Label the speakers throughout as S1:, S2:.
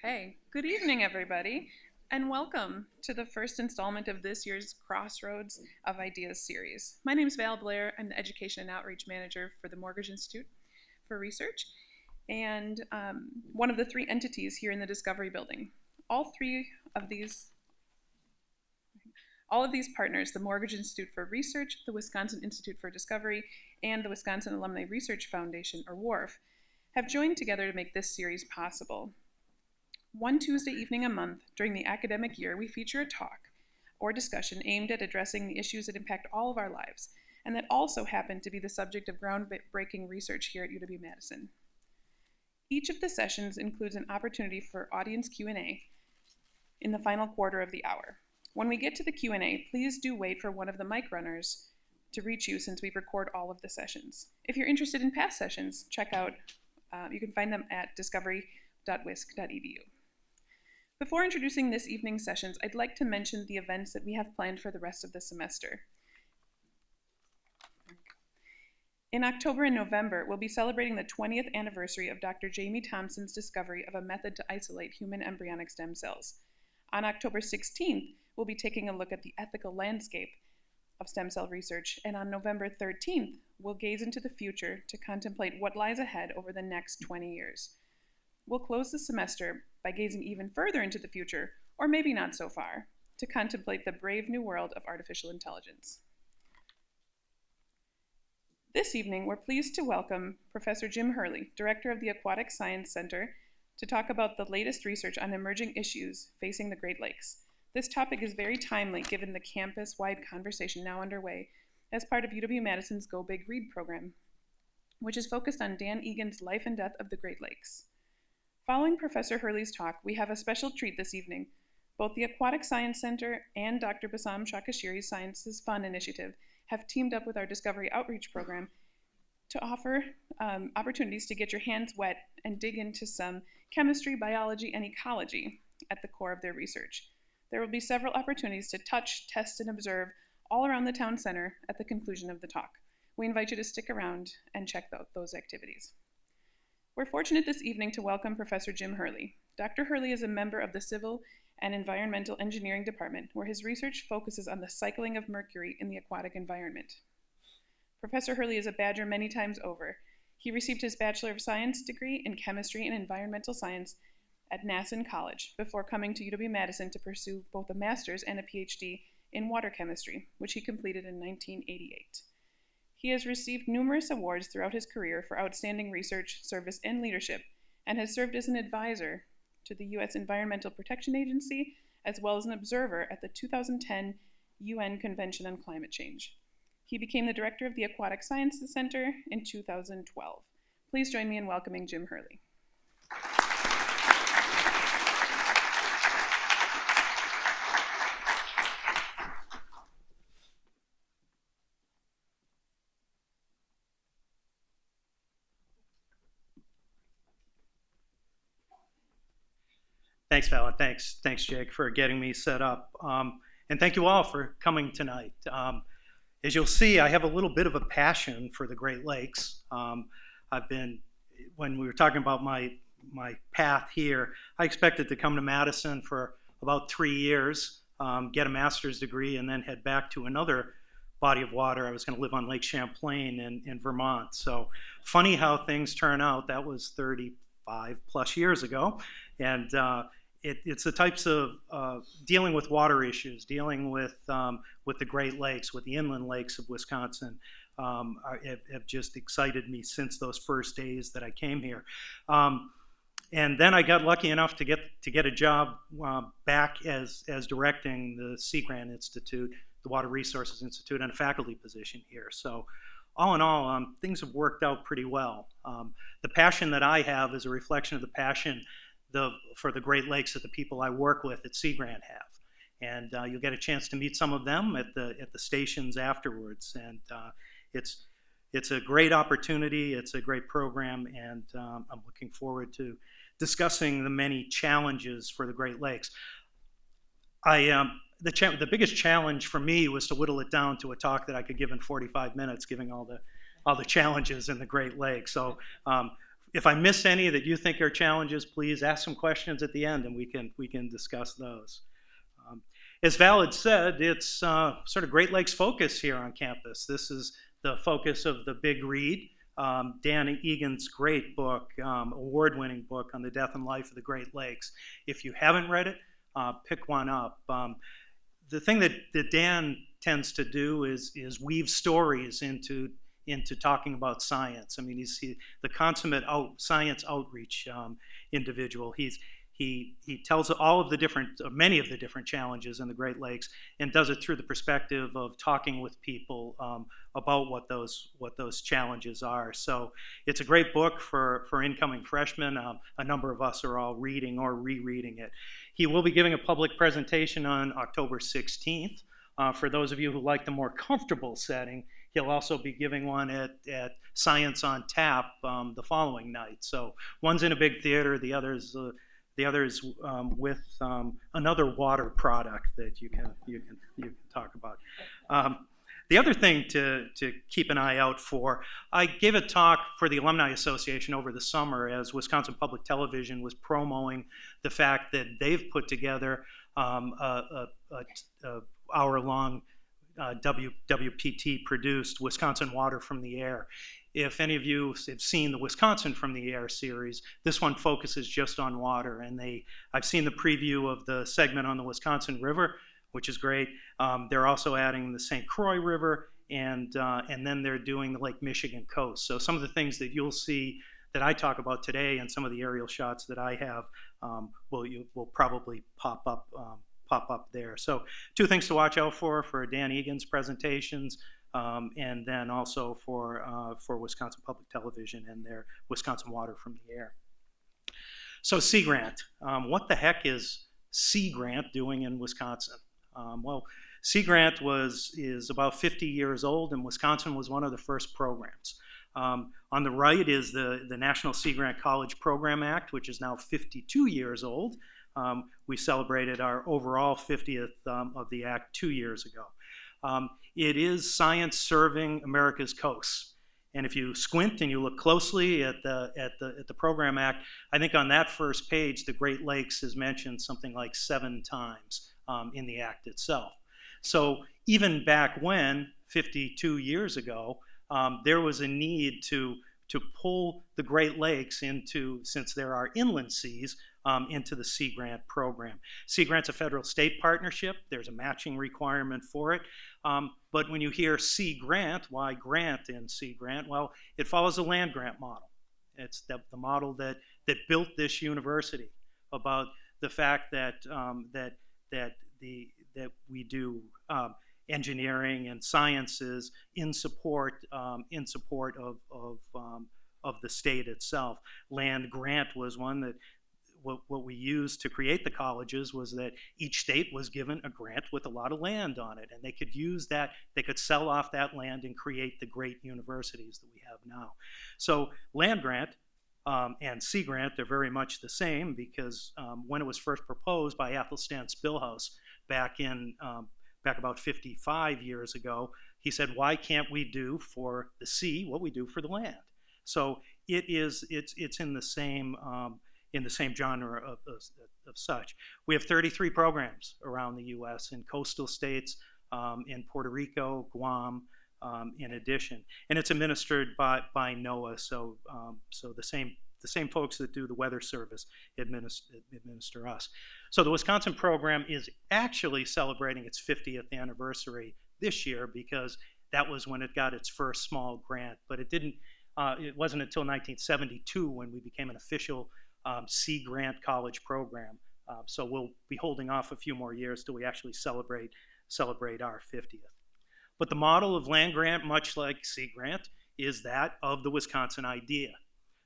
S1: Okay, good evening, everybody, and welcome to the first installment of this year's Crossroads of Ideas series. My name is Val Blair. I'm the Education and Outreach Manager for the Mortgage Institute for Research, and one of the three entities here in the Discovery Building. All of these partners, the Mortgage Institute for Research, the Wisconsin Institute for Discovery, and the Wisconsin Alumni Research Foundation, or WARF, have joined together to make this series possible. One Tuesday evening a month during the academic year, we feature a talk or discussion aimed at addressing the issues that impact all of our lives and that also happen to be the subject of groundbreaking research here at UW-Madison. Each of the sessions includes an opportunity for audience Q&A in the final quarter of the hour. When we get to the Q&A, please do wait for one of the mic runners to reach you since we record all of the sessions. If you're interested in past sessions, check out, you can find them at discovery.wisc.edu. Before introducing this evening's sessions, I'd like to mention the events that we have planned for the rest of the semester. In October and November, we'll be celebrating the 20th anniversary of Dr. Jamie Thompson's discovery of a method to isolate human embryonic stem cells. On October 16th, we'll be taking a look at the ethical landscape of stem cell research, and on November 13th, we'll gaze into the future to contemplate what lies ahead over the next 20 years. We'll close the semester by gazing even further into the future, or maybe not so far, to contemplate the brave new world of artificial intelligence. This evening, we're pleased to welcome Professor Jim Hurley, Director of the Aquatic Science Center, to talk about the latest research on emerging issues facing the Great Lakes. This topic is very timely given the campus-wide conversation now underway as part of UW-Madison's Go Big Read program, which is focused on Dan Egan's life and death of the Great Lakes. Following Professor Hurley's talk, we have a special treat this evening. Both the Aquatic Science Center and Dr. Bassam Shakashiri's Sciences Fun initiative have teamed up with our Discovery Outreach program to offer opportunities to get your hands wet and dig into some chemistry, biology, and ecology at the core of their research. There will be several opportunities to touch, test, and observe all around the town center at the conclusion of the talk. We invite you to stick around and check out those activities. We're fortunate this evening to welcome Professor Jim Hurley. Dr. Hurley is a member of the Civil and Environmental Engineering Department, where his research focuses on the cycling of mercury in the aquatic environment. Professor Hurley is a Badger many times over. He received his Bachelor of Science degree in Chemistry and Environmental Science at Nassen College before coming to UW-Madison to pursue both a master's and a PhD in water chemistry, which he completed in 1988. He has received numerous awards throughout his career for outstanding research, service, and leadership, and has served as an advisor to the U.S. Environmental Protection Agency, as well as an observer at the 2010 UN Convention on Climate Change. He became the director of the Aquatic Sciences Center in 2012. Please join me in welcoming Jim Hurley.
S2: Thanks, Val, and thanks, Jake, for getting me set up. And thank you all for coming tonight. As you'll see, I have a little bit of a passion for the Great Lakes. When we were talking about my path here, I expected to come to Madison for about 3 years, get a master's degree, and then head back to another body of water. I was going to live on Lake Champlain in Vermont. So funny how things turn out. That was 35 plus years ago. And it's the types of dealing with water issues, dealing with the Great Lakes, with the inland lakes of Wisconsin, have just excited me since those first days that I came here. And then I got lucky enough to get a job back as directing the Sea Grant Institute, the Water Resources Institute, and a faculty position here. So all in all, things have worked out pretty well. The passion that I have is a reflection of the passion for the Great Lakes that the people I work with at Sea Grant have. And you'll get a chance to meet some of them at the stations afterwards. And it's a great opportunity, it's a great program, and I'm looking forward to discussing the many challenges for the Great Lakes. The biggest challenge for me was to whittle it down to a talk that I could give in 45 minutes, giving all the challenges in the Great Lakes. So if I miss any that you think are challenges, please ask some questions at the end, and we can discuss those. As Val had said, it's sort of Great Lakes focus here on campus. This is the focus of the big read, Dan Egan's great book, award-winning book on the death and life of the Great Lakes. If you haven't read it, pick one up. The thing that Dan tends to do is weave stories into talking about science. I mean, he's the consummate science outreach individual. He tells all of the many of the different challenges in the Great Lakes, and does it through the perspective of talking with people about what those challenges are. So it's a great book for incoming freshmen. A number of us are all reading or rereading it. He will be giving a public presentation on October 16th. For those of you who like the more comfortable setting, he'll also be giving one at Science on Tap the following night. So one's in a big theater, the other's with another water product that you can talk about. The other thing to keep an eye out for, I gave a talk for the Alumni Association over the summer as Wisconsin Public Television was promoting the fact that they've put together a hour-long WPT produced Wisconsin Water from the Air. If any of you have seen the Wisconsin from the Air series, this one focuses just on water, and I've seen the preview of the segment on the Wisconsin River, which is great. They're also adding the St. Croix River, and then they're doing the Lake Michigan coast. So some of the things that you'll see that I talk about today, and some of the aerial shots that I have, will probably pop up there. So two things to watch out for Dan Egan's presentations, and then also for Wisconsin Public Television and their Wisconsin Water from the Air. So Sea Grant. What the heck is Sea Grant doing in Wisconsin? Well, Sea Grant is about 50 years old, and Wisconsin was one of the first programs. On the right is the National Sea Grant College Program Act, which is now 52 years old. We celebrated our overall 50th of the Act 2 years ago. It is science serving America's coasts. And if you squint and you look closely at the Program Act, I think on that first page, the Great Lakes is mentioned something like 7 times in the Act itself. So even back when, 52 years ago, there was a need to pull the Great Lakes into, since there are inland seas, into the Sea Grant program. Sea Grant's a federal-state partnership. There's a matching requirement for it. But when you hear Sea Grant, why grant in Sea Grant? Well, it follows the land grant model. It's the model that built this university, about the fact that we do engineering and sciences in support of the state itself. Land grant was one that what we used to create the colleges was that each state was given a grant with a lot of land on it, and they could use that, they could sell off that land and create the great universities that we have now. So land grant and Sea Grant, they're very much the same, because when it was first proposed by Athelstan Spilhouse back about 55 years ago, he said, why can't we do for the sea what we do for the land? So it's in the same genre of such. We have 33 programs around the U.S. in coastal states, in Puerto Rico, Guam, in addition, and it's administered by NOAA. So the same folks that do the Weather Service administer us. So the Wisconsin program is actually celebrating its 50th anniversary this year, because that was when it got its first small grant. But it didn't. It wasn't until 1972 when we became an official Sea Grant college program. So we'll be holding off a few more years till we actually celebrate our 50th. But the model of land grant, much like Sea Grant, is that of the Wisconsin idea,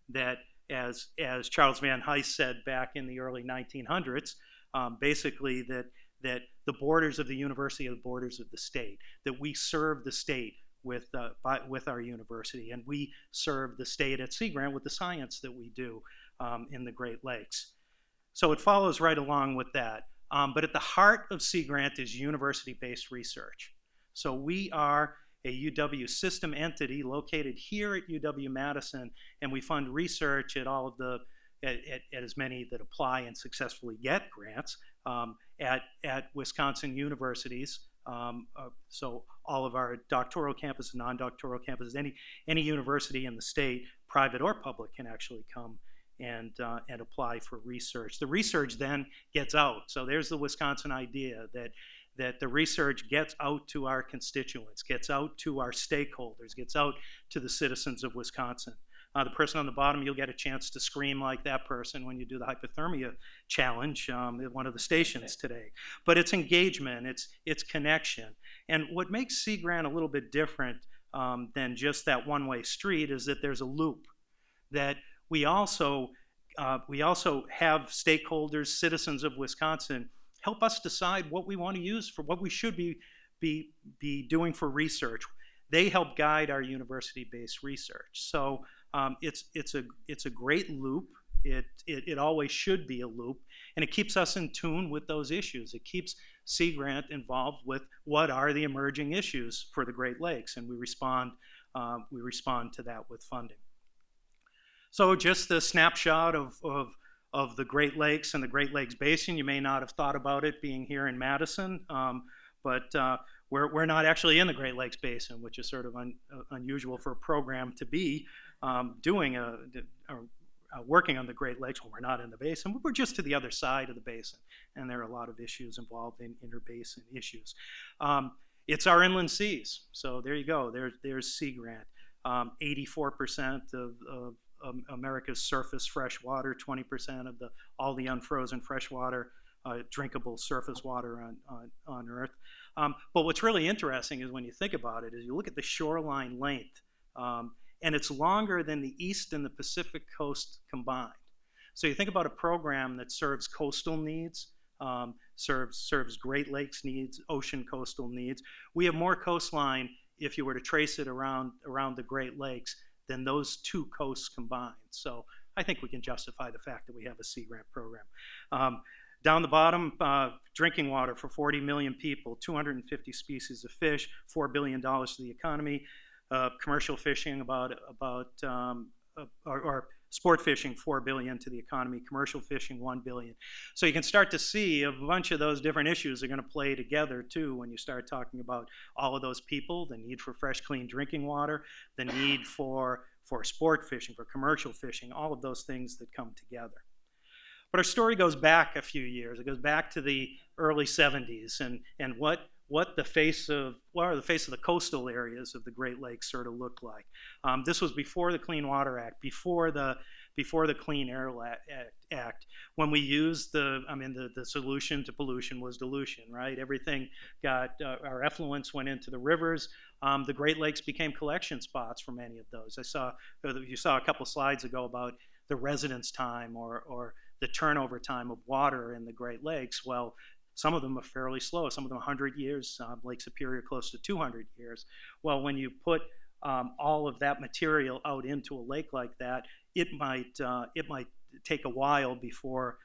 S2: that as Charles Van Hise said back in the early 1900s, basically that the borders of the university are the borders of the state, that we serve the state with our university, and we serve the state at Sea Grant with the science that we do in the Great Lakes. So it follows right along with that. But at the heart of Sea Grant is university-based research. So we are UW system entity located here at UW-Madison, and we fund research at all of the at as many that apply and successfully get grants at Wisconsin universities. So all of our doctoral campuses, non-doctoral campuses, any university in the state, private or public, can actually come and apply for research. The research then gets out. So there's the Wisconsin idea that the research gets out to our constituents, gets out to our stakeholders, gets out to the citizens of Wisconsin. The person on the bottom, you'll get a chance to scream like that person when you do the hypothermia challenge at one of the stations today. But it's engagement, it's connection. And what makes Sea Grant a little bit different than just that one-way street is that there's a loop. That we also have stakeholders, citizens of Wisconsin, help us decide what we want to use for what we should be doing for research. They help guide our university-based research. So it's a great loop. It always should be a loop, and it keeps us in tune with those issues. It keeps Sea Grant involved with what are the emerging issues for the Great Lakes, and we respond to that with funding. So just the snapshot of the Great Lakes and the Great Lakes Basin. You may not have thought about it being here in Madison, but we're not actually in the Great Lakes Basin, which is sort of unusual for a program to be working on the Great Lakes when we're not in the basin. We're just to the other side of the basin, and there are a lot of issues involved in interbasin issues. It's our inland seas, so there you go. There's Sea Grant. 84% of America's surface fresh water, 20% of all the unfrozen freshwater, drinkable surface water on Earth. But what's really interesting is when you think about it, is you look at the shoreline length, and it's longer than the East and the Pacific coast combined. So you think about a program that serves coastal needs, serves Great Lakes needs, ocean coastal needs. We have more coastline, if you were to trace it around the Great Lakes, than those two coasts combined. So I think we can justify the fact that we have a Sea Grant program. Down the bottom, drinking water for 40 million people, 250 species of fish, $4 billion to the economy. Commercial fishing or sport fishing, $4 billion to the economy. Commercial fishing, $1 billion. So you can start to see a bunch of those different issues are going to play together too when you start talking about all of those people, the need for fresh, clean drinking water, the need for sport fishing, for commercial fishing, all of those things that come together. But our story goes back a few years. It goes back to the early 70s and what the face of the coastal areas of the Great Lakes sort of looked like. This was before the Clean Water Act, before the Clean Air Act, when we used the solution to pollution was dilution, right? Everything our effluents went into the rivers. The Great Lakes became collection spots for many of those. You saw a couple slides ago about the residence time or the turnover time of water in the Great Lakes. Well, some of them are fairly slow. Some of them 100 years. Lake Superior close to 200 years. Well, when you put all of that material out into a lake like that, it might take a while before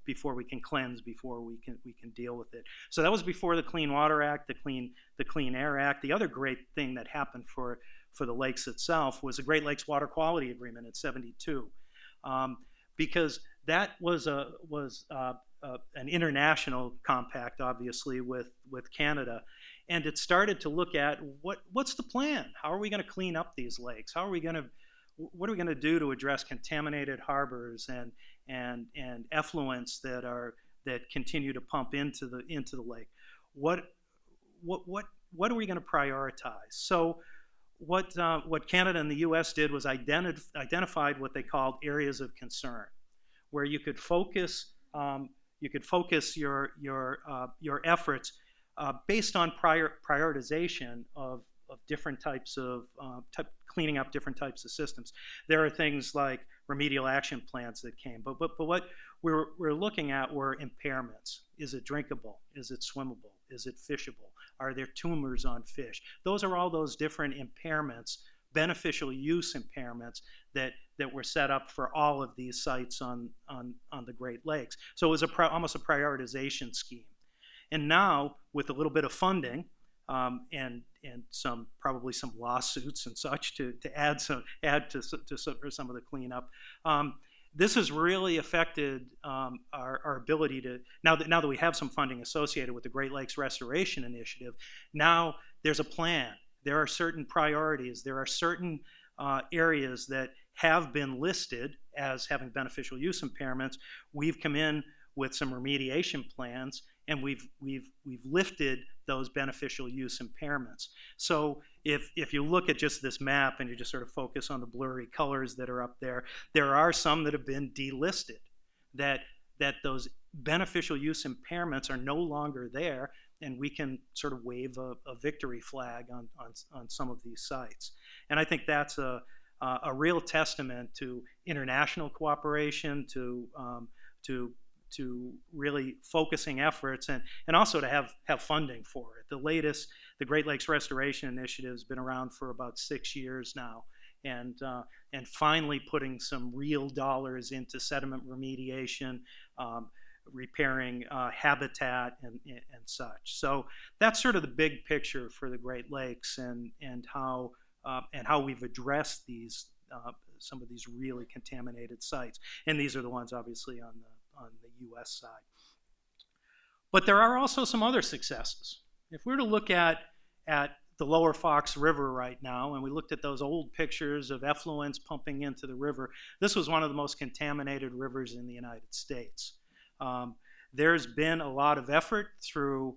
S2: we can cleanse, before we can deal with it. So that was before the Clean Water Act, the Clean Air Act. The other great thing that happened for the lakes itself was the Great Lakes Water Quality Agreement in '72, because that was an international compact, obviously, with Canada. And it started to look at what's the plan? How are we going to clean up these lakes? What are we going to do to address contaminated harbors and effluents that continue to pump into the lake? What are we going to prioritize? So what Canada and the U.S. did was identified what they called areas of concern, where you could focus your efforts based on prioritization of different types of cleaning up different types of systems. There are things like remedial action plans that came, but what we're looking at were impairments. Is it drinkable? Is it swimmable? Is it fishable? Are there tumors on fish? Those are all those different impairments, beneficial use impairments that were set up for all of these sites on the Great Lakes. So it was almost a prioritization scheme. And now, with a little bit of funding, and probably some lawsuits and such to add to some of the cleanup. This has really affected our ability to, now that we have some funding associated with the Great Lakes Restoration Initiative, now there's a plan. There are certain priorities. There are certain areas that have been listed as having beneficial use impairments. We've come in with some remediation plans, and we've lifted those beneficial use impairments. So if you look at just this map and you just sort of focus on the blurry colors that are up there, there are some that have been delisted, that those beneficial use impairments are no longer there, and we can sort of wave a victory flag on some of these sites. And I think that's a real testament to international cooperation, to really focusing efforts, and also to have funding for it. The Great Lakes Restoration Initiative has been around for about 6 years now, and finally putting some real dollars into sediment remediation, repairing habitat and such. So that's sort of the big picture for the Great Lakes, and how we've addressed these some of these really contaminated sites. And these are the ones obviously on the U.S. side. But there are also some other successes. If we were to look at the lower Fox River right now, and we looked at those old pictures of effluents pumping into the river, this was one of the most contaminated rivers in the United States. There's been a lot of effort through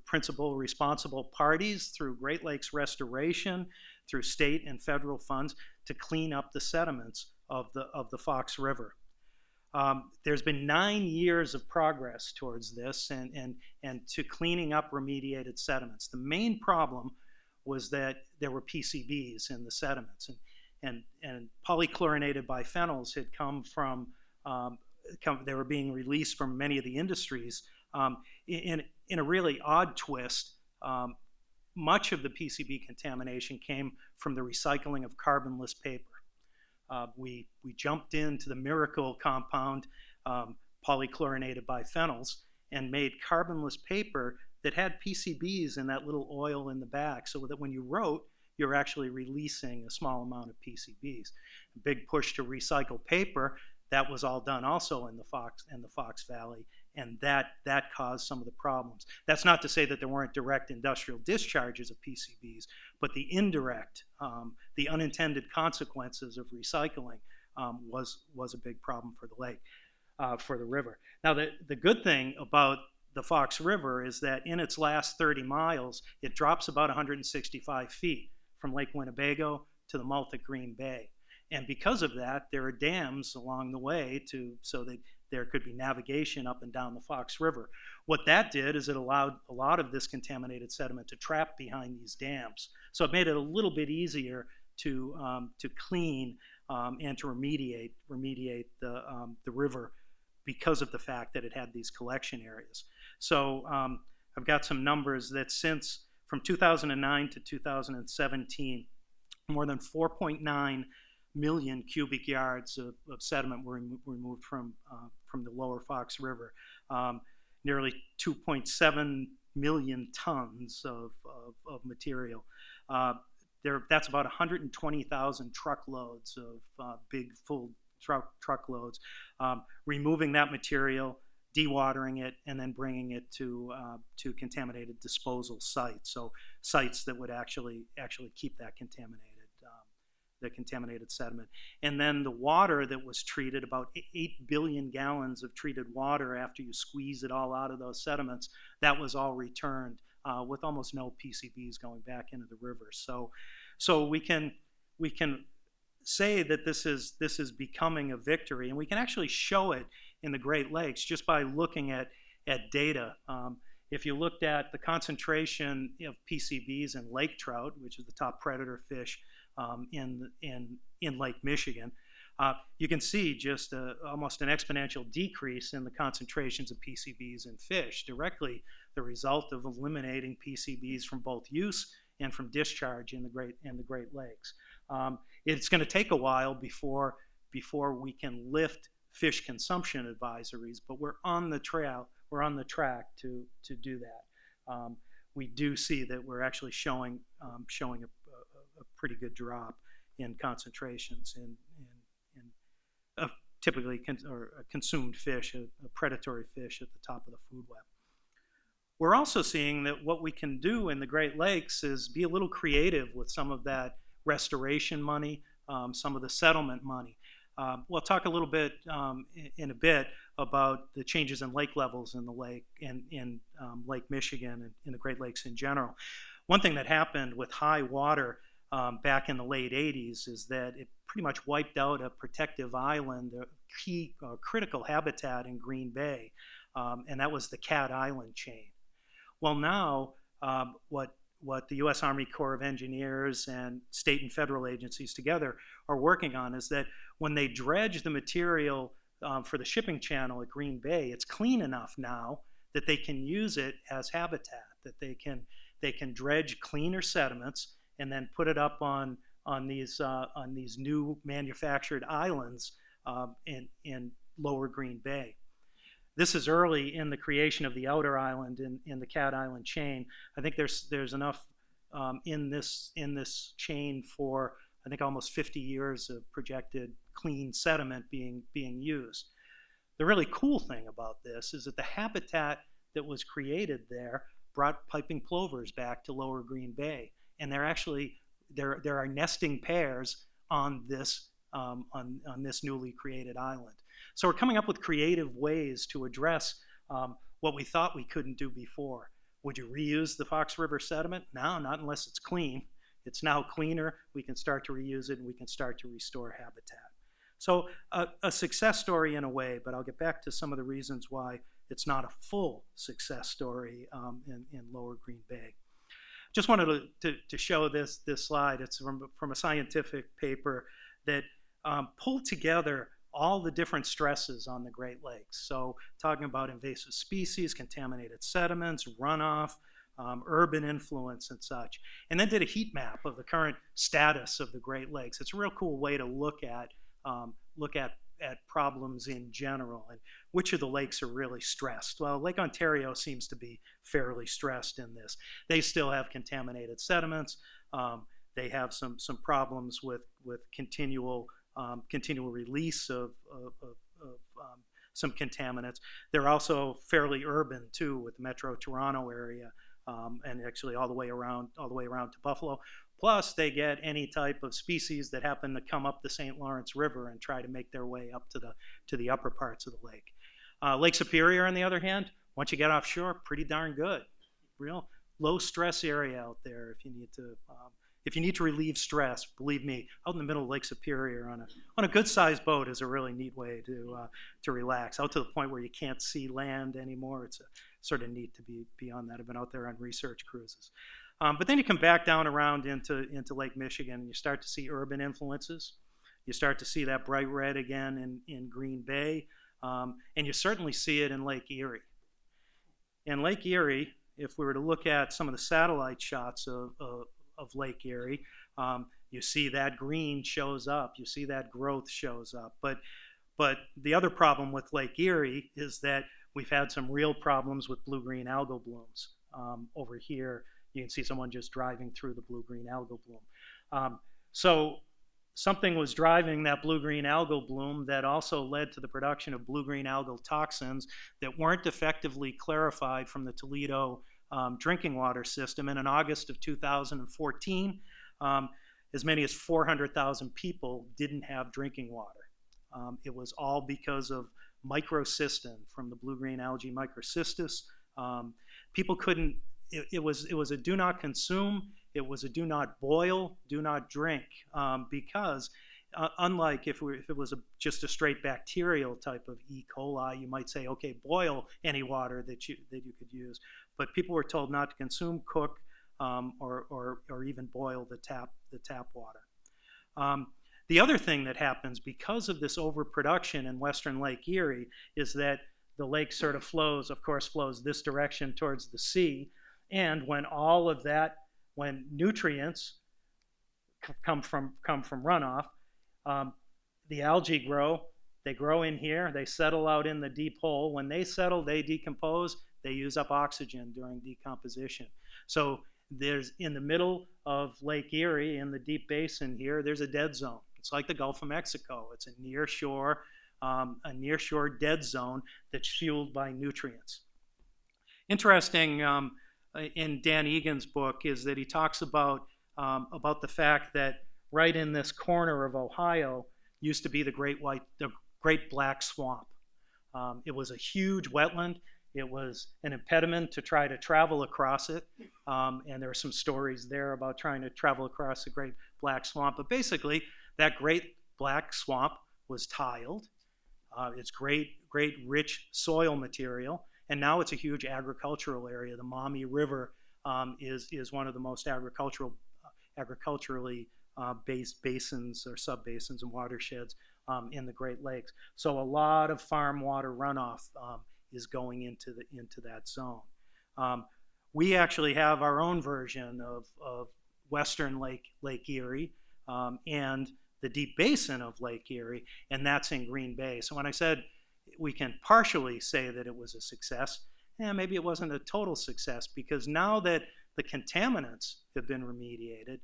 S2: principal responsible parties, through Great Lakes Restoration, through state and federal funds, to clean up the sediments of the Fox River. There's been 9 years of progress towards this and to cleaning up remediated sediments. The main problem was that there were PCBs in the sediments, and polychlorinated biphenyls had come from, they were being released from many of the industries. In a really odd twist, much of the PCB contamination came from the recycling of carbonless paper. We jumped into the miracle compound, polychlorinated biphenyls, and made carbonless paper that had PCBs in that little oil in the back, so that when you wrote, you're actually releasing a small amount of PCBs. A big push to recycle paper, that was all done also in the Fox Valley, and that caused some of the problems. That's not to say that there weren't direct industrial discharges of PCBs, but the indirect, the unintended consequences of recycling was a big problem for the lake, for the river. Now, the good thing about the Fox River is that in its last 30 miles, it drops about 165 feet from Lake Winnebago to the mouth of Green Bay. And because of that, there are dams along the way so that there could be navigation up and down the Fox River. What that did is it allowed a lot of this contaminated sediment to trap behind these dams. So it made it a little bit easier to clean and to remediate the river, because of the fact that it had these collection areas. So I've got some numbers that from 2009 to 2017, more than 4.9 million cubic yards of sediment were removed from the lower Fox River. Nearly 2.7 million tons of material. That's about 120,000 truckloads of big full truckloads. Removing that material, dewatering it, and then bringing it to contaminated disposal sites. So sites that would actually keep that contaminated sediment. And then the water that was treated, about 8 billion gallons of treated water after you squeeze it all out of those sediments, that was all returned with almost no PCBs going back into the river. So we can say that this is becoming a victory, and we can actually show it in the Great Lakes just by looking at data. If you looked at the concentration of PCBs in lake trout, which is the top predator fish in Lake Michigan, you can see just almost an exponential decrease in the concentrations of PCBs in fish, directly the result of eliminating PCBs from both use and from discharge in the Great Lakes. It's going to take a while before we can lift fish consumption advisories, but we're on the track to do that. we do see that we're actually showing a pretty good drop in concentrations in typically or consumed fish, a predatory fish at the top of the food web. We're also seeing that what we can do in the Great Lakes is be a little creative with some of that restoration money, some of the settlement money. We'll talk a little bit in a bit about the changes in lake levels in the lake, in Lake Michigan and in the Great Lakes in general. One thing that happened with high water back in the late 80s is that it pretty much wiped out a protective island, a key critical habitat in Green Bay, and that was the Cat Island chain. Well, now what the U.S. Army Corps of Engineers and state and federal agencies together are working on is that when they dredge the material for the shipping channel at Green Bay, it's clean enough now that they can use it as habitat, that they can dredge cleaner sediments and then put it up on these new manufactured islands in lower Green Bay. This is early in the creation of the outer island in the Cat Island chain. I think there's enough in this chain for, I think, almost 50 years of projected clean sediment being used. The really cool thing about this is that the habitat that was created there brought piping plovers back to lower Green Bay, and there are nesting pairs on this newly created island. So we're coming up with creative ways to address what we thought we couldn't do before. Would you reuse the Fox River sediment? No, not unless it's clean. It's now cleaner. We can start to reuse it, and we can start to restore habitat. So a success story in a way, but I'll get back to some of the reasons why it's not a full success story in lower Green Bay. Just wanted to show this slide. It's from a scientific paper that pulled together all the different stresses on the Great Lakes. So talking about invasive species, contaminated sediments, runoff, urban influence and such. And then did a heat map of the current status of the Great Lakes. It's a real cool way to look at problems in general and which of the lakes are really stressed. Well, Lake Ontario seems to be fairly stressed in this. They still have contaminated sediments. They have some problems with continual release of some contaminants. They're also fairly urban too, with the Metro Toronto area, and actually all the way around to Buffalo. Plus, they get any type of species that happen to come up the St. Lawrence River and try to make their way up to the upper parts of the lake. Lake Superior, on the other hand, once you get offshore, pretty darn good. Real low stress area out there if you need to relieve stress. Believe me, out in the middle of Lake Superior on a good sized boat is a really neat way to relax. Out to the point where you can't see land anymore. It's sort of neat to be on that. I've been out there on research cruises. But then you come back down around into Lake Michigan, and you start to see urban influences. You start to see that bright red again in Green Bay, and you certainly see it in Lake Erie. In Lake Erie, if we were to look at some of the satellite shots of Lake Erie, you see that green shows up. You see that growth shows up. But the other problem with Lake Erie is that we've had some real problems with blue-green algal blooms. Over here, you can see someone just driving through the blue-green algal bloom. So something was driving that blue-green algal bloom that also led to the production of blue-green algal toxins that weren't effectively clarified from the Toledo drinking water system. And in August of 2014, as many as 400,000 people didn't have drinking water. It was all because of microcystin from the blue-green algae microcystis. People couldn't. It was a do not consume, it was a do not boil, do not drink, because unlike if it was just a straight bacterial type of E. coli, you might say, okay, boil any water that you could use. But people were told not to consume, cook, or even boil the tap water. The other thing that happens because of this overproduction in western Lake Erie is that the lake sort of flows this direction towards the sea. And when nutrients come from runoff, the algae grow, They grow in here, they settle out in the deep hole. When they settle, they decompose, they use up oxygen during decomposition. So there's, in the middle of Lake Erie, in the deep basin here, there's a dead zone. It's like the Gulf of Mexico. It's a near shore dead zone that's fueled by nutrients. Interesting in Dan Egan's book is that he talks about the fact that right in this corner of Ohio used to be the Great Black Swamp. It was a huge wetland. It was an impediment to try to travel across it, and there are some stories there about trying to travel across the Great Black Swamp. But basically, that Great Black Swamp was tiled. It's great, rich soil material, and now it's a huge agricultural area. The Maumee River is one of the most agriculturally based basins or sub-basins and watersheds in the Great Lakes. So a lot of farm water runoff is going into that zone. We actually have our own version of western Lake Erie and the deep basin of Lake Erie, and that's in Green Bay. So when I said we can partially say that it was a success, maybe it wasn't a total success, because now that the contaminants have been remediated,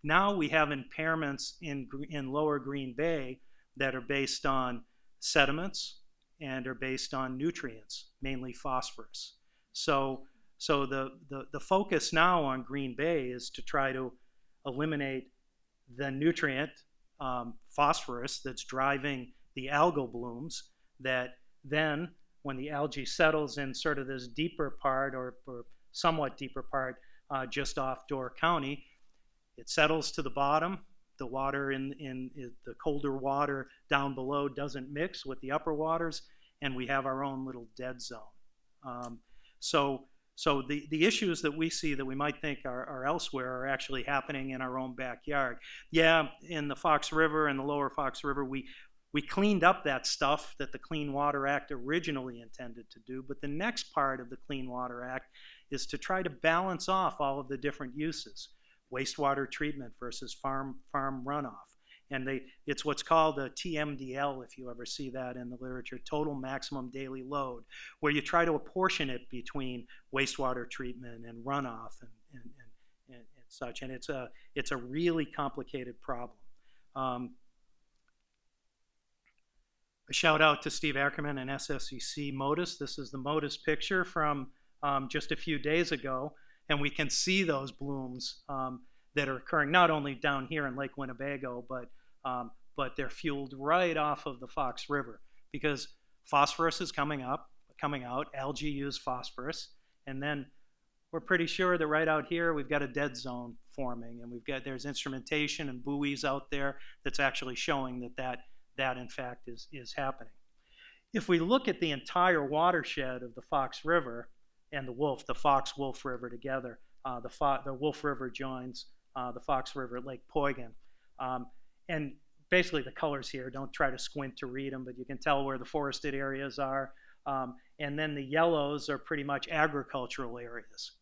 S2: now we have impairments in lower Green Bay that are based on sediments and are based on nutrients, mainly phosphorus. So the focus now on Green Bay is to try to eliminate the nutrient phosphorus that's driving the algal blooms, that then when the algae settles in sort of this deeper part or somewhat deeper part just off Door County, it settles to the bottom. The water in the colder water down below doesn't mix with the upper waters, and we have our own little dead zone. So the issues that we see that we might think are elsewhere are actually happening in our own backyard. Yeah, in the Fox River and the lower Fox River, we cleaned up that stuff that the Clean Water Act originally intended to do, but the next part of the Clean Water Act is to try to balance off all of the different uses. Wastewater treatment versus farm runoff. And it's what's called a TMDL, if you ever see that in the literature, total maximum daily load, where you try to apportion it between wastewater treatment and runoff and such. And it's a really complicated problem. A shout out to Steve Ackerman and SSEC MODIS. This is the MODIS picture from just a few days ago. And we can see those blooms that are occurring not only down here in Lake Winnebago, but they're fueled right off of the Fox River, because phosphorus is coming out, algae use phosphorus, and then we're pretty sure that right out here we've got a dead zone forming, and there's instrumentation and buoys out there that's actually showing that in fact is happening. If we look at the entire watershed of the Fox River and the Fox-Wolf River together, the Wolf River joins the Fox River at Lake Poygan. And basically the colors here, don't try to squint to read them, but you can tell where the forested areas are. And then the yellows are pretty much agricultural areas.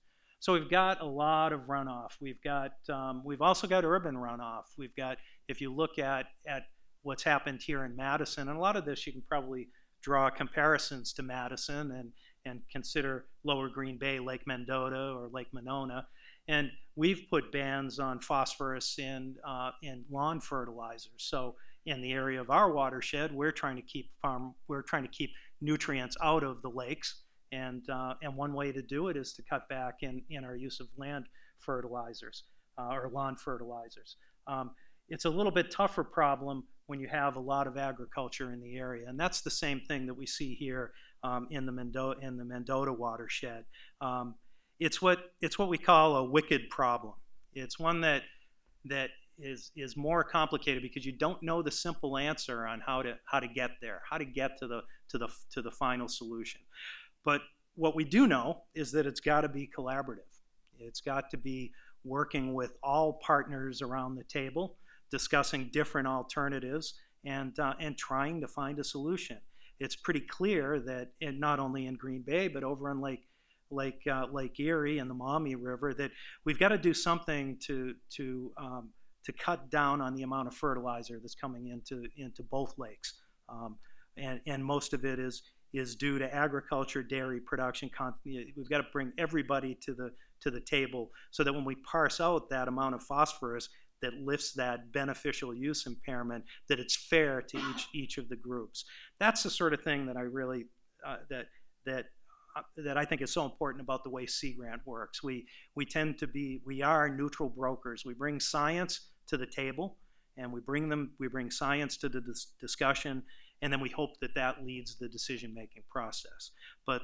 S2: So we've got a lot of runoff. We've also got urban runoff. We've got, if you look at what's happened here in Madison, and a lot of this you can probably draw comparisons to Madison and consider lower Green Bay, Lake Mendota or Lake Monona. And we've put bans on phosphorus in lawn fertilizers. So in the area of our watershed, we're trying to keep nutrients out of the lakes. And one way to do it is to cut back in our use of land fertilizers or lawn fertilizers. It's a little bit tougher problem when you have a lot of agriculture in the area, and that's the same thing that we see here in the Mendota watershed. It's what we call a wicked problem. It's one that is more complicated because you don't know the simple answer on how to get there, how to get to the final solution. But what we do know is that it's got to be collaborative. It's got to be working with all partners around the table, discussing different alternatives, and trying to find a solution. It's pretty clear that not only in Green Bay but over in Lake Erie and the Maumee River, that we've got to do something to cut down on the amount of fertilizer that's coming into both lakes. and most of it is due to agriculture, dairy production. We've got to bring everybody to the table so that when we parse out that amount of phosphorus that lifts that beneficial use impairment, that it's fair to each of the groups. That's the sort of thing that I really that I think is so important about the way Sea Grant works. We are neutral brokers. We bring science to the table, and we bring science to the discussion, and then we hope that leads the decision-making process. But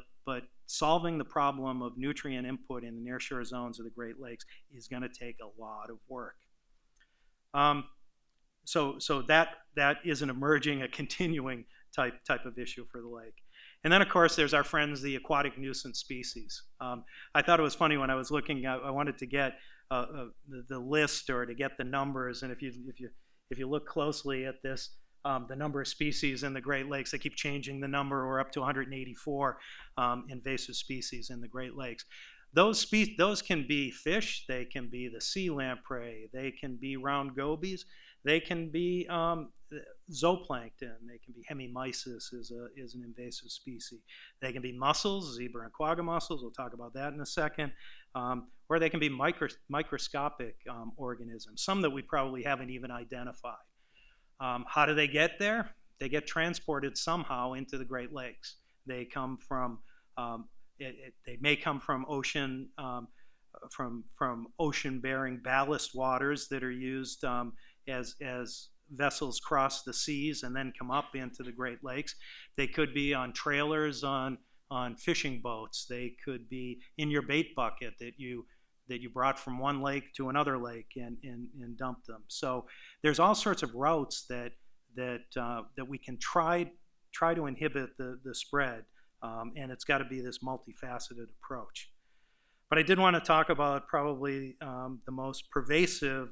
S2: solving the problem of nutrient input in the nearshore zones of the Great Lakes is going to take a lot of work. So that is an emerging, a continuing type of issue for the lake. And then, of course, there's our friends, the aquatic nuisance species. I thought it was funny when I was looking. I wanted to get the list or to get the numbers. And if you look closely at this, the number of species in the Great Lakes, they keep changing the number. We're up to 184 invasive species in the Great Lakes. Those can be fish. They can be the sea lamprey. They can be round gobies. They can be zooplankton. They can be hemimysis is an invasive species. They can be mussels, zebra and quagga mussels. We'll talk about that in a second. Or they can be microscopic organisms, some that we probably haven't even identified. How do they get there? They get transported somehow into the Great Lakes. They come from they may come from ocean from ocean-bearing ballast waters that are used as vessels cross the seas and then come up into the Great Lakes. They could be on trailers on fishing boats. They could be in your bait bucket that you brought from one lake to another lake and dumped them. So there's all sorts of routes that we can try to inhibit the spread, and it's got to be this multifaceted approach. But I did want to talk about probably the most pervasive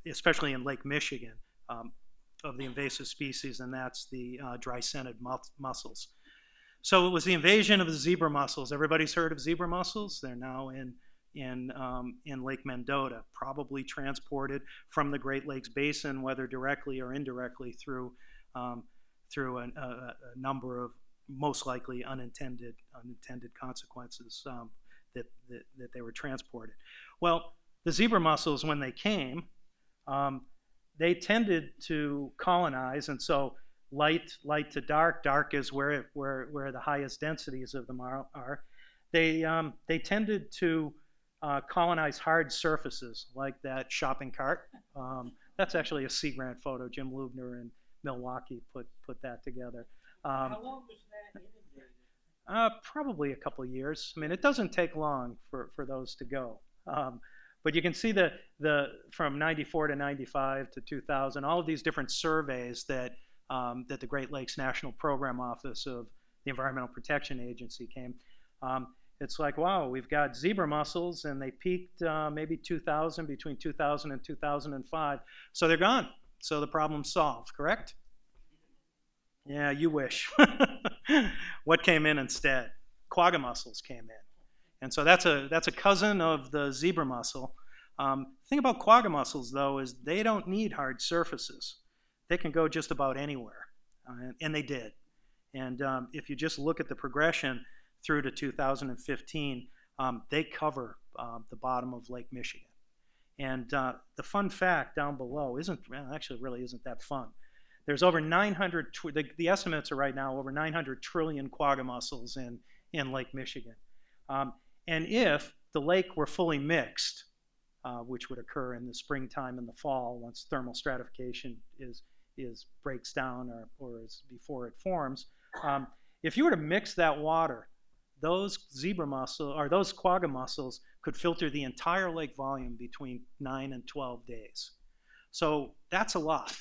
S2: especially in Lake Michigan, of the invasive species, and that's the dry-scented mussels. So it was the invasion of the zebra mussels. Everybody's heard of zebra mussels? They're now in Lake Mendota, probably transported from the Great Lakes Basin, whether directly or indirectly through a number of most likely unintended consequences that they were transported. Well, the zebra mussels, when they came, they tended to colonize, and so light to dark is where the highest densities of them are. They tended to colonize hard surfaces like that shopping cart. That's actually a Sea Grant photo. Jim Lubner in Milwaukee put that together.
S3: How long was that inundated?
S2: Probably a couple of years. I mean, it doesn't take long for those to go. But you can see the from 94 to 95 to 2000, all of these different surveys that the Great Lakes National Program Office of the Environmental Protection Agency came. It's like, wow, we've got zebra mussels, and they peaked maybe between 2000 and 2005. So they're gone. So the problem's solved, correct? Yeah, you wish. What came in instead? Quagga mussels came in. And so that's a cousin of the zebra mussel. The thing about quagga mussels, though, is they don't need hard surfaces. They can go just about anywhere, and they did. And if you just look at the progression through to 2015, they cover the bottom of Lake Michigan. And the fun fact down below really isn't that fun. There's over 900, the estimates are right now over 900 trillion quagga mussels in Lake Michigan. And if the lake were fully mixed, which would occur in the springtime and the fall once thermal stratification breaks down or is before it forms, if you were to mix that water, those zebra mussels or those quagga mussels could filter the entire lake volume between 9 and 12 days. So that's a lot.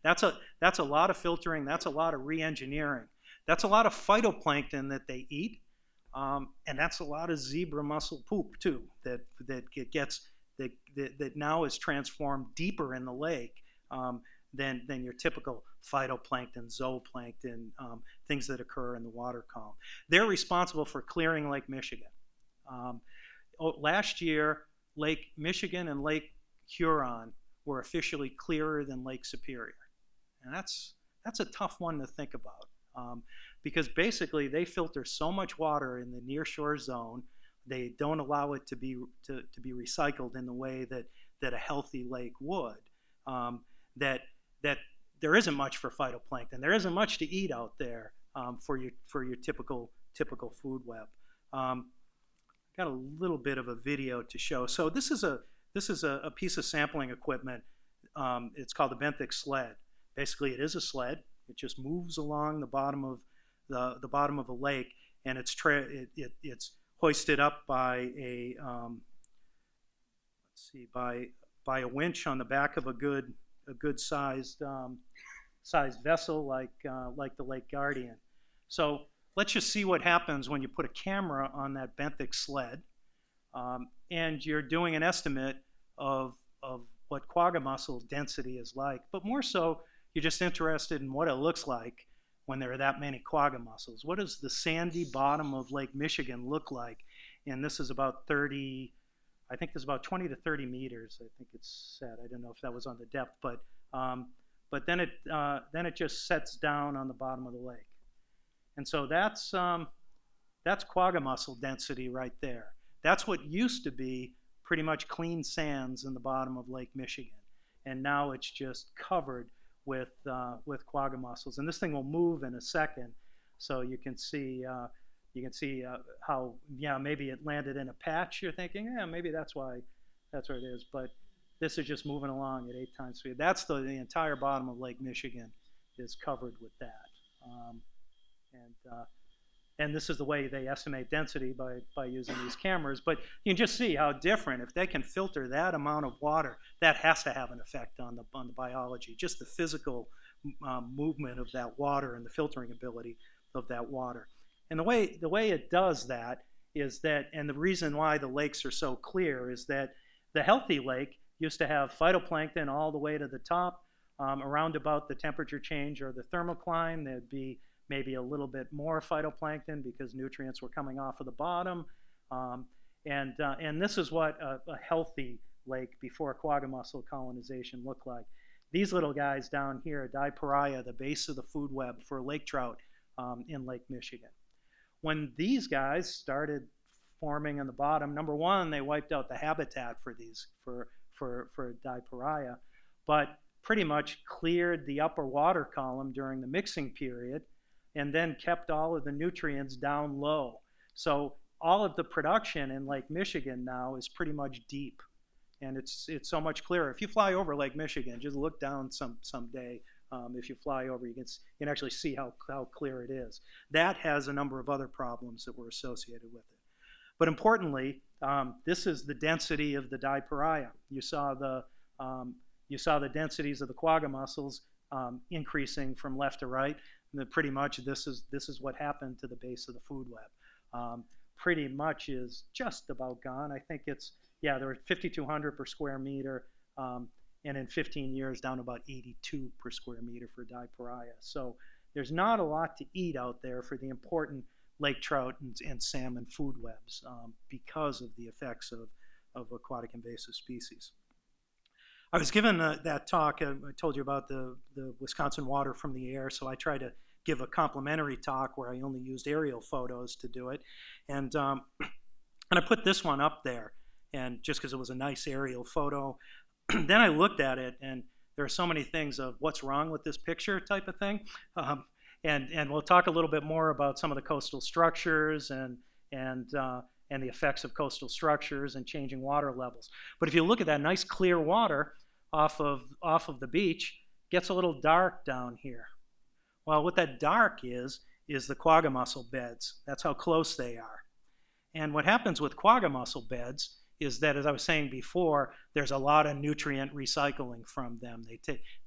S2: That's a lot of filtering. That's a lot of re-engineering. That's a lot of phytoplankton that they eat, and that's a lot of zebra mussel poop too that now is transformed deeper in the lake than your typical phytoplankton, zooplankton, things that occur in the water column. They're responsible for clearing Lake Michigan. Last year, Lake Michigan and Lake Huron were officially clearer than Lake Superior. And that's a tough one to think about, because basically they filter so much water in the nearshore zone, they don't allow it to be recycled in the way that a healthy lake would. That there isn't much for phytoplankton. There isn't much to eat out there for your typical food web. Got a little bit of a video to show. So this is a piece of sampling equipment. It's called the Benthic Sled. Basically, it is a sled. It just moves along the bottom of the bottom of a lake, and it's hoisted up by a by a winch on the back of a good sized vessel like the Lake Guardian. So let's just see what happens when you put a camera on that benthic sled, and you're doing an estimate of what quagga mussel density is like. But more so, you're just interested in what it looks like when there are that many quagga mussels. What does the sandy bottom of Lake Michigan look like? And this is about 30, I think this is about 20 to 30 meters. I think it's said. I don't know if that was on the depth, but then it just sets down on the bottom of the lake. And so that's quagga mussel density right there. That's what used to be pretty much clean sands in the bottom of Lake Michigan, and now it's just covered with quagga mussels. And this thing will move in a second, so you can see how, yeah, maybe it landed in a patch. You're thinking, yeah, maybe that's where it is, but this is just moving along at 8 times speed. That's the entire bottom of Lake Michigan is covered with that. And this is the way they estimate density by using these cameras. But you can just see how different. If they can filter that amount of water, that has to have an effect on the biology, just the physical movement of that water and the filtering ability of that water. And the way it does that is that, and the reason why the lakes are so clear is that the healthy lake used to have phytoplankton all the way to the top. Around about the temperature change or the thermocline, there'd be maybe a little bit more phytoplankton because nutrients were coming off of the bottom. And this is what a healthy lake before quagga mussel colonization looked like. These little guys down here, Diparia, the base of the food web for lake trout in Lake Michigan. When these guys started forming on the bottom, number one, they wiped out the habitat for these for Diparia, but pretty much cleared the upper water column during the mixing period, and then kept all of the nutrients down low. So all of the production in Lake Michigan now is pretty much deep, and it's so much clearer. If you fly over Lake Michigan, just look down someday. If you fly over, you can actually see how clear it is. That has a number of other problems that were associated with it. But importantly, this is the density of the Diparia. You saw the densities of the quagga mussels increasing from left to right. And pretty much this is what happened to the base of the food web. Pretty much is just about gone. I think there were 5,200 per square meter, and in 15 years down to about 82 per square meter for Diparia. So there's not a lot to eat out there for the important lake trout and salmon food webs because of the effects of aquatic invasive species. I was given that talk. I told you about the Wisconsin water from the air, so I tried to give a complimentary talk where I only used aerial photos to do it, and I put this one up there, and just because it was a nice aerial photo. Then I looked at it, and there are so many things of what's wrong with this picture type of thing, and we'll talk a little bit more about some of the coastal structures and the effects of coastal structures and changing water levels. But if you look at that nice clear water off of the beach, it gets a little dark down here. Well, what that dark is the quagga mussel beds. That's how close they are. And what happens with quagga mussel beds is that, as I was saying before, there's a lot of nutrient recycling from them.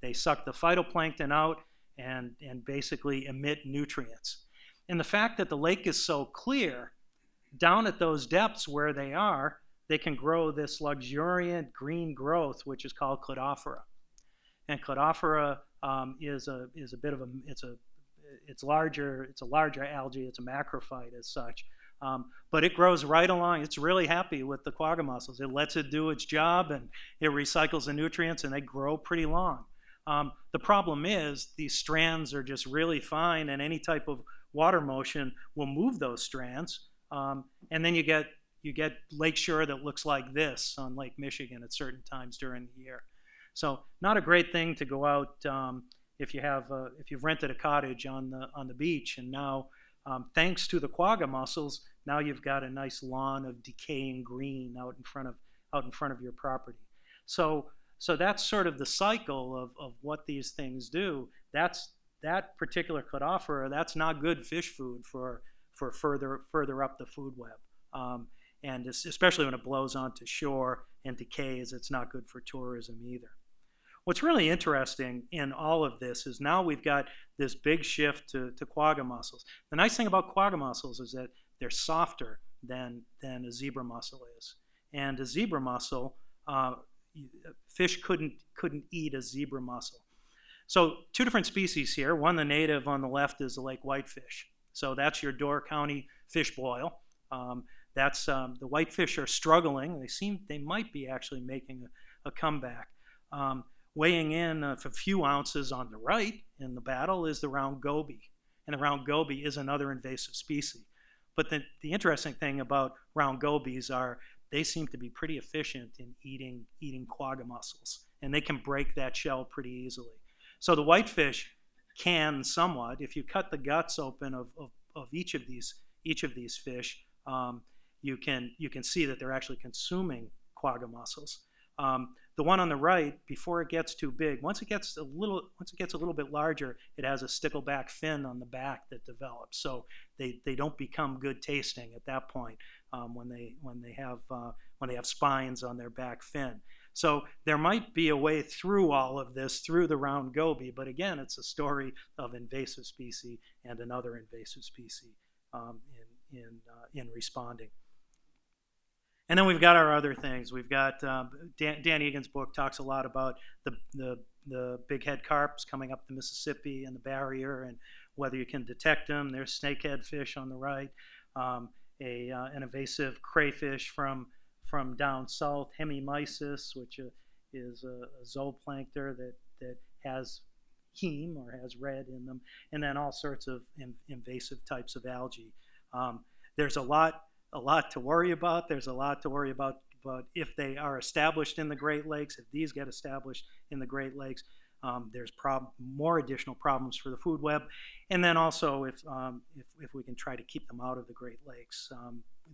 S2: They suck the phytoplankton out and basically emit nutrients. And the fact that the lake is so clear, down at those depths where they can grow this luxuriant green growth, which is called Cladophora. And Cladophora is a bit of it's a larger algae. It's a macrophyte as such, But it grows right along. It's really happy with the quagga mussels. It lets it do its job, and it recycles the nutrients, and they grow pretty long. The problem is these strands are just really fine, and any type of water motion will move those strands. And then you get lakeshore that looks like this on Lake Michigan at certain times during the year. So not a great thing to go out if you've rented a cottage on the beach, and now thanks to the quagga mussels, now you've got a nice lawn of decaying green out in front of your property. So that's sort of the cycle of what these things do. That particular caudifera, that's not good fish food for further up the food web. And especially when it blows onto shore and decays, it's not good for tourism either. What's really interesting in all of this is now we've got this big shift to quagga mussels. The nice thing about quagga mussels is that they're softer than a zebra mussel is. And a zebra mussel, fish couldn't eat a zebra mussel. So two different species here. One, the native on the left, is the lake whitefish. So that's your Door County fish boil. The whitefish are struggling. They might be actually making a comeback. Weighing in a few ounces on the right in the battle is the round goby. And the round goby is another invasive species. But the interesting thing about round gobies are they seem to be pretty efficient in eating quagga mussels. And they can break that shell pretty easily. So the whitefish can somewhat, if you cut the guts open of each of these fish, you can see that they're actually consuming quagga mussels. The one on the right, before it gets too big, once it gets a little bit larger, it has a stickleback fin on the back that develops. So they don't become good tasting at that point when they have spines on their back fin. So there might be a way through all of this through the round goby, but again, it's a story of invasive species and another invasive species in responding. And then we've got our other things. We've got Dan Egan's book talks a lot about the big head carps coming up the Mississippi and the barrier, and whether you can detect them. There's snakehead fish on the right, an invasive crayfish from down south, hemimysis, which is a zooplankton that has heme or has red in them, and then all sorts of invasive types of algae. There's a lot to worry about. There's a lot to worry about if they are established in the Great Lakes. If these get established in the Great Lakes, there's more additional problems for the food web. And then also if we can try to keep them out of the Great Lakes,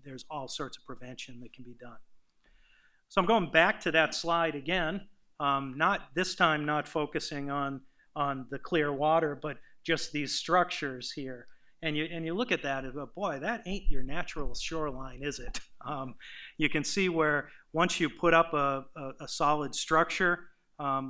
S2: there's all sorts of prevention that can be done. So I'm going back to that slide again, not focusing on the clear water, but just these structures here. And you look at that and go, boy, that ain't your natural shoreline, is it? You can see where once you put up a solid structure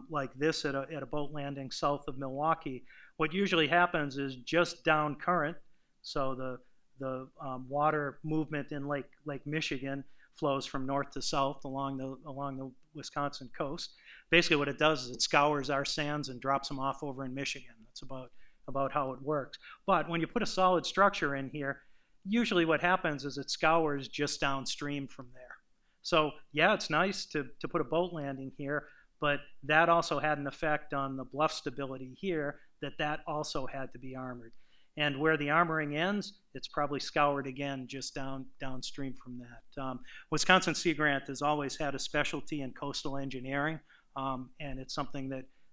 S2: like this at a boat landing south of Milwaukee, what usually happens is just down current. So the water movement in Lake Michigan flows from north to south along the Wisconsin coast. Basically, what it does is it scours our sands and drops them off over in Michigan. That's about how it works. But when you put a solid structure in here, usually what happens is it scours just downstream from there. So yeah, it's nice to put a boat landing here, but that also had an effect on the bluff stability here, that also had to be armored. And where the armoring ends, it's probably scoured again just downstream from that. Wisconsin Sea Grant has always had a specialty in coastal engineering, and it's something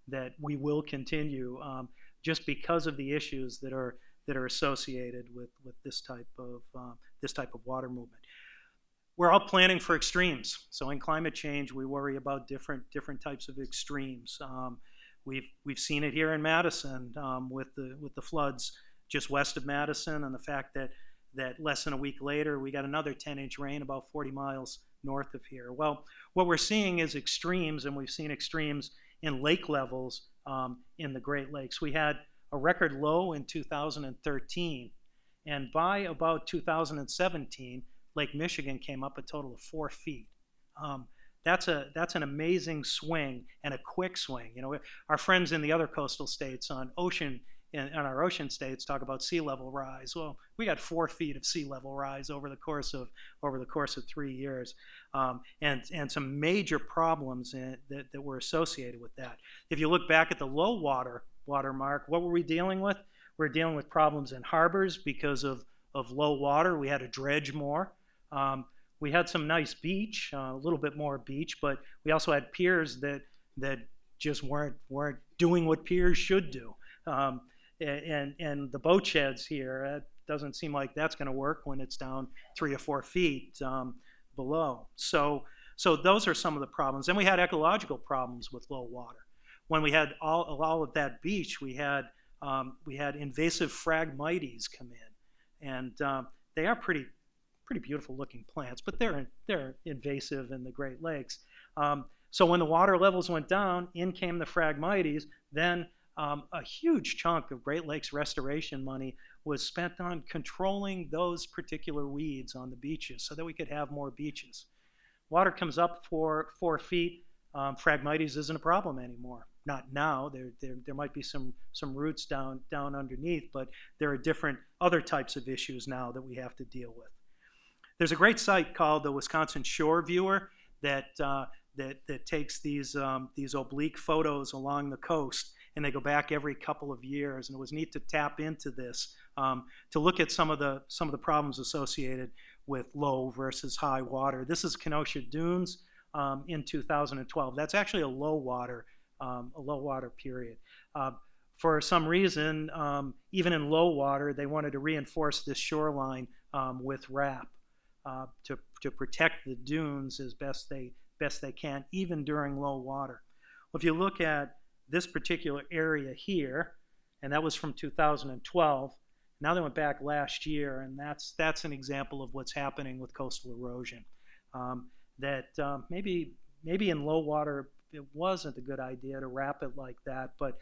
S2: that we will continue. Just because of the issues that are associated with this type of water movement. We're all planning for extremes. So in climate change, we worry about different types of extremes. We've seen it here in Madison with the floods just west of Madison, and the fact that less than a week later we got another 10-inch rain about 40 miles north of here. Well, what we're seeing is extremes, and we've seen extremes in lake levels in the Great Lakes. We had a record low in 2013, and by about 2017, Lake Michigan came up a total of 4 feet. That's an amazing swing and a quick swing. You know, our friends in the other coastal states on ocean in our ocean states talk about sea level rise. Well, we got 4 feet of sea level rise over the course of 3 years, and some major problems that were associated with that. If you look back at the low water mark, what were we dealing with? We're dealing with problems in harbors because of low water. We had to dredge more. We had some nice beach, a little bit more beach, but we also had piers that just weren't doing what piers should do. And the boat sheds here, it doesn't seem like that's going to work when it's down 3 or 4 feet below. So those are some of the problems. Then we had ecological problems with low water. When we had all of that beach, we had invasive Phragmites come in, and they are pretty beautiful looking plants, but they're invasive in the Great Lakes. So when the water levels went down, in came the Phragmites. Then a huge chunk of Great Lakes restoration money was spent on controlling those particular weeds on the beaches so that we could have more beaches. Water comes up 4 feet, Phragmites isn't a problem anymore. Not now. There might be some roots down underneath, but there are different other types of issues now that we have to deal with. There's a great site called the Wisconsin Shore Viewer that takes these oblique photos along the coast, and they go back every couple of years. And it was neat to tap into this to look at some of the problems associated with low versus high water. This is Kenosha Dunes in 2012. That's actually a low water period. For some reason, even in low water, they wanted to reinforce this shoreline with wrap to protect the dunes as best they can, even during low water. Well, if you look at this particular area here, and that was from 2012. Now they went back last year, and that's an example of what's happening with coastal erosion. Maybe in low water it wasn't a good idea to wrap it like that, but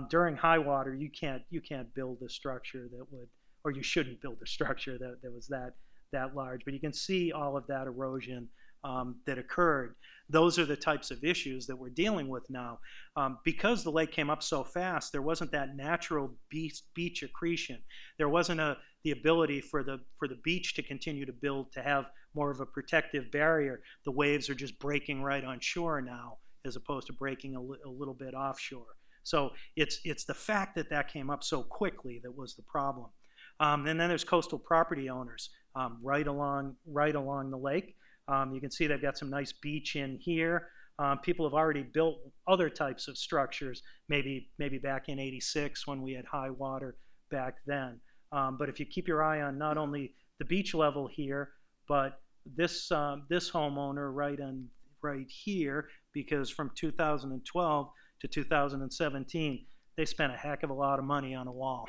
S2: during high water you can't build a structure that would, or you shouldn't build a structure that was that large. But you can see all of that erosion that occurred. Those are the types of issues that we're dealing with now. Because the lake came up so fast, there wasn't that natural beach accretion. There wasn't the ability for the beach to continue to build, to have more of a protective barrier. The waves are just breaking right on shore now, as opposed to breaking a little bit offshore. So it's the fact that came up so quickly that was the problem. And then there's coastal property owners right along the lake. You can see they've got some nice beach in here. People have already built other types of structures, maybe back in '86 when we had high water back then. But if you keep your eye on not only the beach level here, but this homeowner right here, because from 2012 to 2017, they spent a heck of a lot of money on a wall.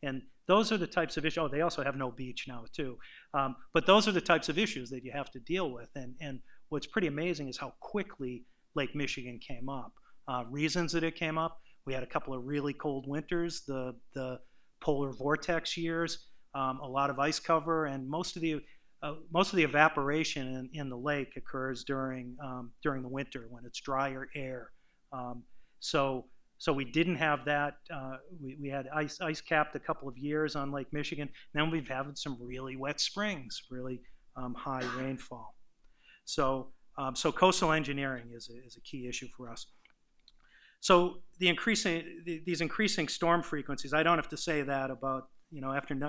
S2: And those are the types of issues. Oh, they also have no beach now too. But those are the types of issues that you have to deal with. And what's pretty amazing is how quickly Lake Michigan came up. Reasons that it came up: we had a couple of really cold winters, the polar vortex years, a lot of ice cover, and most of the evaporation in the lake occurs during the winter when it's drier air. So we didn't have that. We had ice capped a couple of years on Lake Michigan. Then we've had some really wet springs, really high rainfall. So coastal engineering is a key issue for us. So these increasing storm frequencies, I don't have to say that about,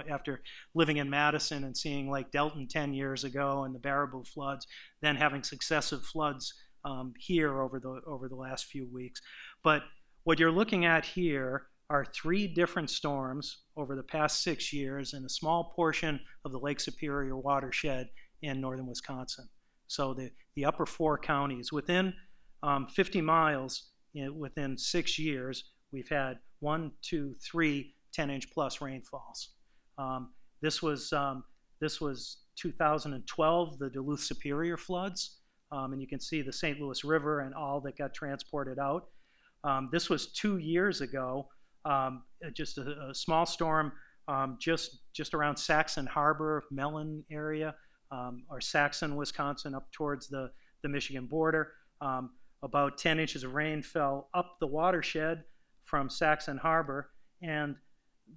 S2: after living in Madison and seeing Lake Delton 10 years ago and the Baraboo floods, then having successive floods here over the last few weeks. But what you're looking at here are 3 different storms over the past 6 years in a small portion of the Lake Superior watershed in northern Wisconsin. So the upper 4 counties, within 50 miles, within 6 years, we've had 1, 2, 3 10-inch plus rainfalls. This was 2012, the Duluth Superior floods, and you can see the St. Louis River and all that got transported out. This was 2 years ago, just a small storm just around Saxon Harbor, Mellon area, or Saxon, Wisconsin, up towards the Michigan border. About 10 inches of rain fell up the watershed from Saxon Harbor, And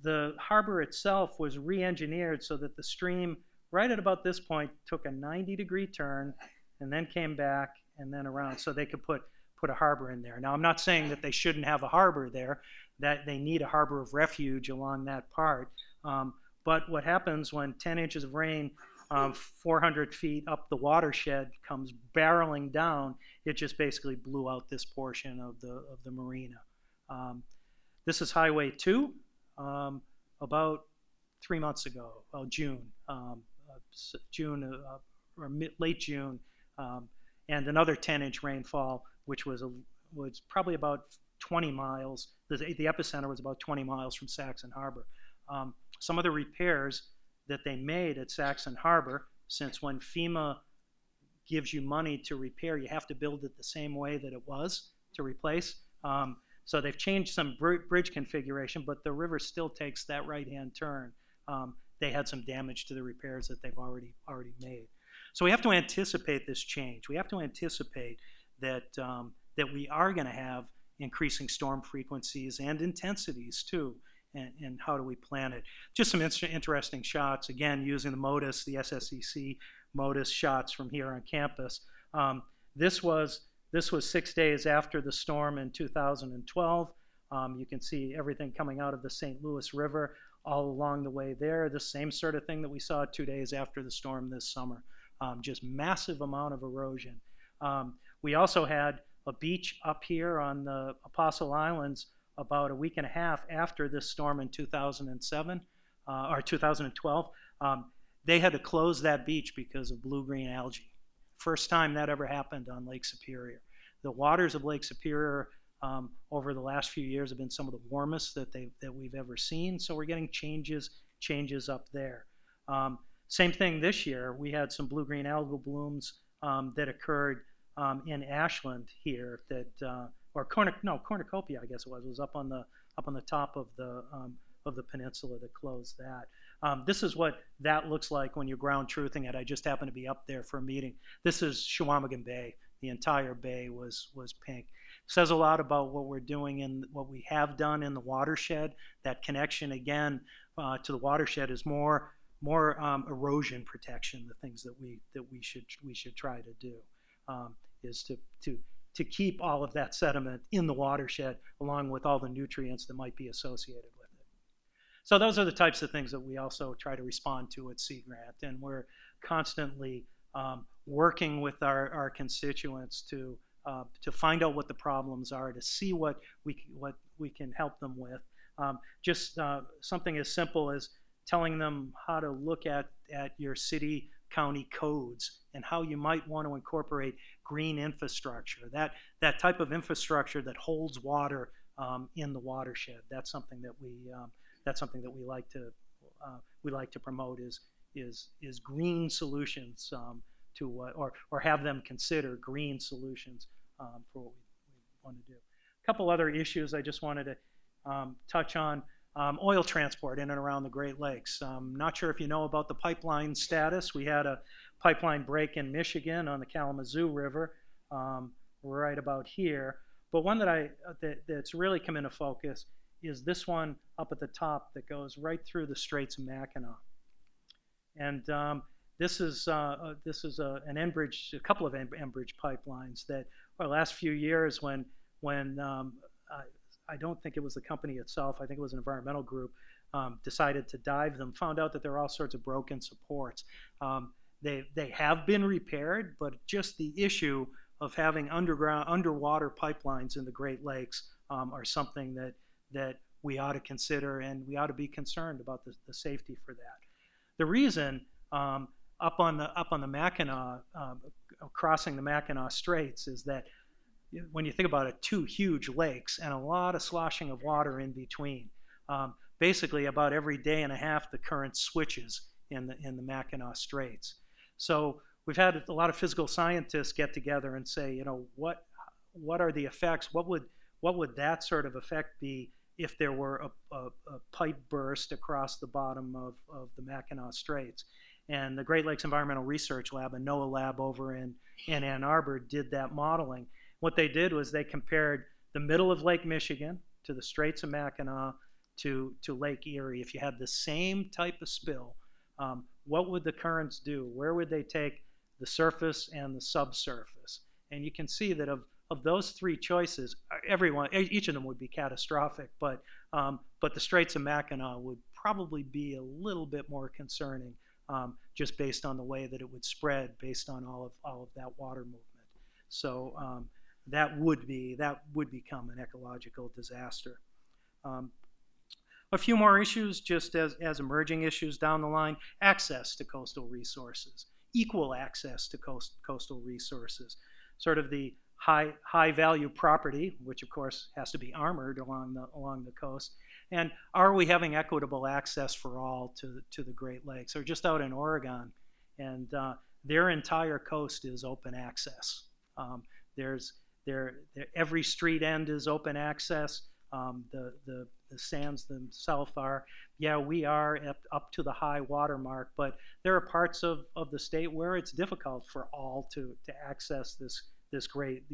S2: the harbor itself was re-engineered so that the stream, right at about this point, took a 90-degree turn and then came back and then around so they could put a harbor in there. Now, I'm not saying that they shouldn't have a harbor there, that they need a harbor of refuge along that part. But what happens when 10 inches of rain, 400 feet up the watershed, comes barreling down, it just basically blew out this portion of the marina. This is Highway 2. About 3 months ago, well, June, late June, and another 10-inch rainfall, which was probably about 20 miles. The epicenter was about 20 miles from Saxon Harbor. Some of the repairs that they made at Saxon Harbor, since when FEMA gives you money to repair, you have to build it the same way that it was to replace. So they've changed some bridge configuration, but the river still takes that right-hand turn. They had some damage to the repairs that they've already made. So we have to anticipate this change. We have to anticipate that we are going to have increasing storm frequencies and intensities too. And how do we plan it? Just some interesting shots, again, using the MODIS, the SSEC MODIS shots from here on campus. This was 6 days after the storm in 2012. You can see everything coming out of the St. Louis River all along the way there. The same sort of thing that we saw 2 days after the storm this summer. Just massive amount of erosion. We also had a beach up here on the Apostle Islands about a week and a half after this storm in 2007 or 2012. They had to close that beach because of blue-green algae. First time that ever happened on Lake Superior. The waters of Lake Superior over the last few years have been some of the warmest that we've ever seen. So we're getting changes up there. Same thing this year. We had some blue-green algal blooms that occurred in Ashland here or Cornucopia, I guess it was up on the top of the peninsula that closed that. This is what that looks like when you're ground truthing it. I just happened to be up there for a meeting. This is Shawamagon Bay. The entire bay was pink. Says a lot about what we're doing and what we have done in the watershed. That connection again to the watershed is more erosion protection. The things that we should try to do is to keep all of that sediment in the watershed along with all the nutrients that might be associated with it. So those are the types of things that we also try to respond to at Sea Grant, and we're constantly working with our constituents to find out what the problems are, to see what we can help them with. Just something as simple as telling them how to look at your city county codes and how you might want to incorporate green infrastructure, that type of infrastructure that holds water in the watershed. That's something that we like to promote is green solutions or have them consider green solutions for what we want to do. A couple other issues I just wanted to touch on. Oil transport in and around the Great Lakes. Not sure if you know about the pipeline status. We had a pipeline break in Michigan on the Kalamazoo River, right about here. But one that's really come into focus is this one up at the top that goes right through the Straits of Mackinac. And this is an Enbridge, a couple of Enbridge pipelines that, the last few years when I don't think it was the company itself, I think it was an environmental group, decided to dive them, found out that there are all sorts of broken supports. They have been repaired, but just the issue of having underwater pipelines in the Great Lakes are something that we ought to consider, and we ought to be concerned about the safety for that. The reason up on the Mackinac, crossing the Mackinac Straits, is that when you think about it, two huge lakes and a lot of sloshing of water in between. Basically, about every day and a half, the current switches in the Mackinac Straits. So we've had a lot of physical scientists get together and say, what are the effects? What would that sort of effect be if there were a pipe burst across the bottom of the Mackinac Straits? And the Great Lakes Environmental Research Lab, a NOAA lab over in Ann Arbor, did that modeling. What they did was they compared the middle of Lake Michigan to the Straits of Mackinac to Lake Erie, if you had the same type of spill, what would the currents do? Where would they take the surface and the subsurface? And you can see that of those three choices, each of them would be catastrophic, but the Straits of Mackinac would probably be a little bit more concerning, just based on the way that it would spread, based on all of that water movement. So that would become an ecological disaster. A few more issues, just as emerging issues down the line: access to coastal resources, equal access to coastal resources, sort of the high value property, which of course has to be armored along the coast. And are we having equitable access for all to the Great Lakes? Or just out in Oregon, and their entire coast is open access. Every street end is open access. The sands themselves are, we are up to the high water mark, but there are parts of the state where it's difficult for all to access these great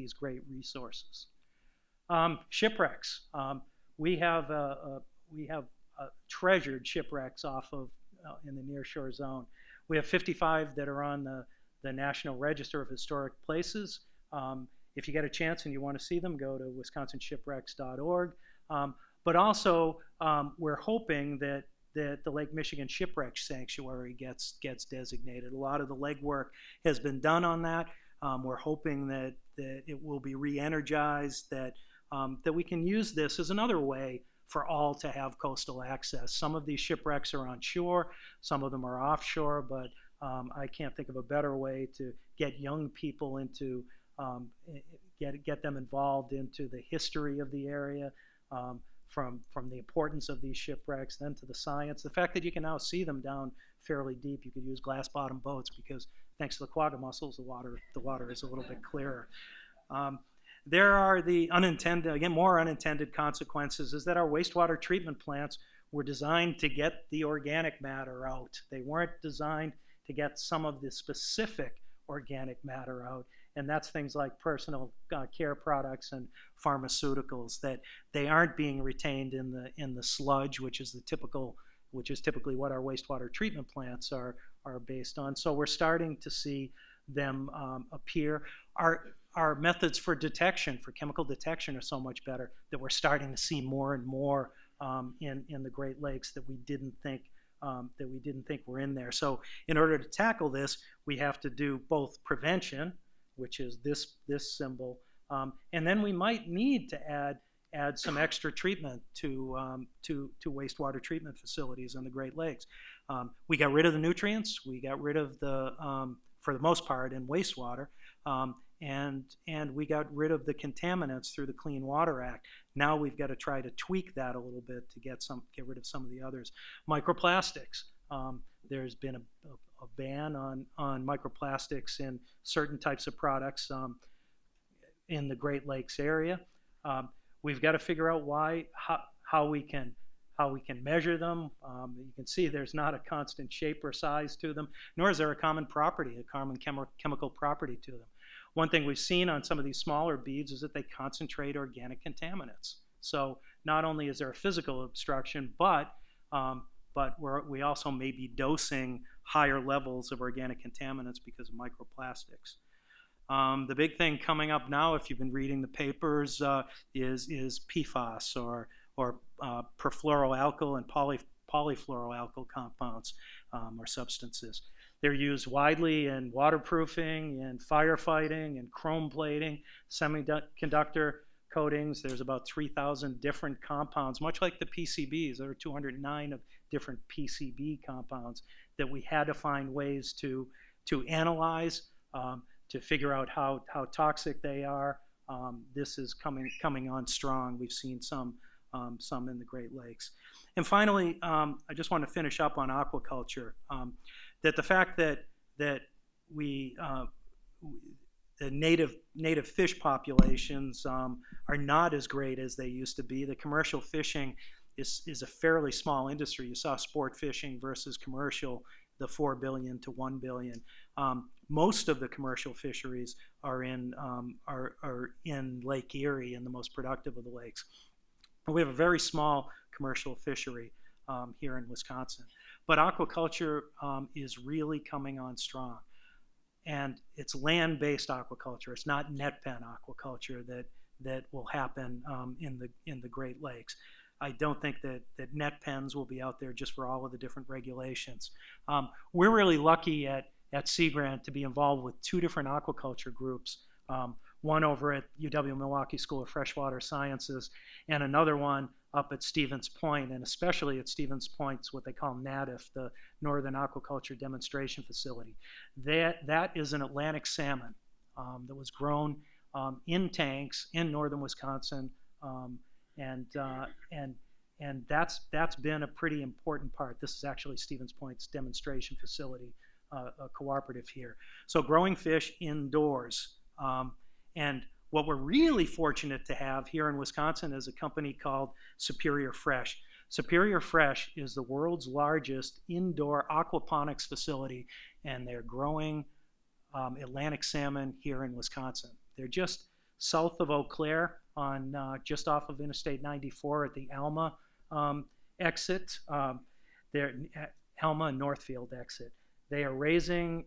S2: resources. Shipwrecks. We have treasured shipwrecks off of in the nearshore zone. We have 55 that are on the National Register of Historic Places. If you get a chance and you want to see them, go to wisconsinshipwrecks.org. But also, we're hoping that the Lake Michigan Shipwreck Sanctuary gets designated. A lot of the legwork has been done on that. We're hoping that it will be re-energized, that we can use this as another way for all to have coastal access. Some of these shipwrecks are on shore, some of them are offshore, but I can't think of a better way to get young people into, get them involved into the history of the area, from the importance of these shipwrecks, then to the science. The fact that you can now see them down fairly deep, you could use glass bottom boats because thanks to the Quagga Mussels, the water is a little bit clearer. There are the more unintended consequences, is that our wastewater treatment plants were designed to get the organic matter out. They weren't designed to get some of the specific organic matter out. And that's things like personal care products and pharmaceuticals, that they aren't being retained in the sludge, which is typically what our wastewater treatment plants are based on. So we're starting to see them appear. Our methods for detection, for chemical detection, are so much better that we're starting to see more and more in the Great Lakes that we didn't think were in there. So in order to tackle this, we have to do both prevention, which is this symbol, and then we might need to add some extra treatment to wastewater treatment facilities in the Great Lakes. We got rid of the nutrients. We got rid of for the most part, in wastewater, and we got rid of the contaminants through the Clean Water Act. Now we've got to try to tweak that a little bit to get rid of some of the others. Microplastics. There's been a ban on microplastics in certain types of products in the Great Lakes area. We've got to figure out how we can measure them. You can see there's not a constant shape or size to them, nor is there a common chemical property to them. One thing we've seen on some of these smaller beads is that they concentrate organic contaminants. So not only is there a physical obstruction, but we also may be dosing higher levels of organic contaminants because of microplastics. The big thing coming up now, if you've been reading the papers, is PFAS or perfluoroalkyl and polyfluoroalkyl compounds or substances. They're used widely in waterproofing, in firefighting, in chrome plating, semiconductor coatings. There's about 3,000 different compounds, much like the PCBs. There are 209 of different PCB compounds that we had to find ways to analyze, to figure out how toxic they are. This is coming on strong. We've seen some in the Great Lakes. And finally, I just want to finish up on aquaculture. That the fact that the native fish populations are not as great as they used to be. The commercial fishing is a fairly small industry. You saw sport fishing versus commercial, the 4 billion to 1 billion. Most of the commercial fisheries are in Lake Erie, in the most productive of the lakes. We have a very small commercial fishery here in Wisconsin. But aquaculture is really coming on strong. And it's land-based aquaculture. It's not net pen aquaculture that will happen in the Great Lakes. I don't think that net pens will be out there just for all of the different regulations. We're really lucky at Sea Grant to be involved with two different aquaculture groups. One over at UW-Milwaukee School of Freshwater Sciences, and another one up at Stevens Point, and especially at Stevens Point's what they call NADIF, the Northern Aquaculture Demonstration Facility. That is an Atlantic salmon that was grown in tanks in northern Wisconsin, and that's been a pretty important part. This is actually Stevens Point's demonstration facility, a cooperative here. So growing fish indoors. And what we're really fortunate to have here in Wisconsin is a company called Superior Fresh. Superior Fresh is the world's largest indoor aquaponics facility, and they're growing Atlantic salmon here in Wisconsin. They're just south of Eau Claire, on just off of Interstate 94 at the Alma exit. They're Alma and Northfield exit. They are raising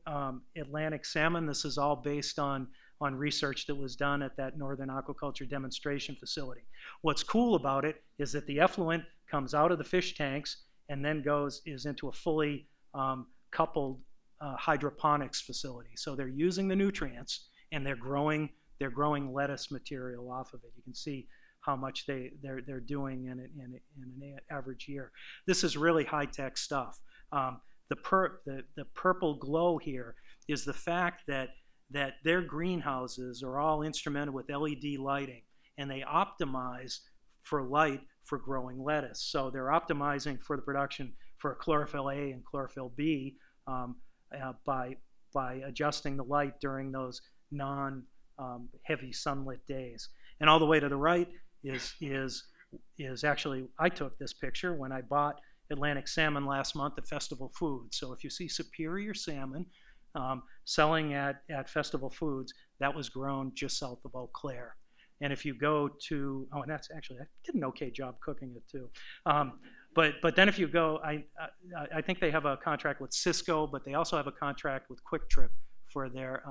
S2: Atlantic salmon. This is all based on research that was done at that Northern Aquaculture Demonstration Facility. What's cool about it is that the effluent comes out of the fish tanks and then is into a fully coupled hydroponics facility. So they're using the nutrients and they're growing lettuce material off of it. You can see how much they're doing in an average year. This is really high-tech stuff. The purple glow here is the fact that their greenhouses are all instrumented with LED lighting, and they optimize for light for growing lettuce. So they're optimizing for the production for chlorophyll A and chlorophyll B by adjusting the light during those non-heavy sunlit days. And all the way to the right is actually, I took this picture when I bought Atlantic salmon last month at Festival Foods. So if you see Superior salmon selling at Festival Foods, that was grown just south of Eau Claire. And if you go to, and that's actually, I did an okay job cooking it too. But then if you go, I think they have a contract with Cisco, but they also have a contract with Quick Trip for their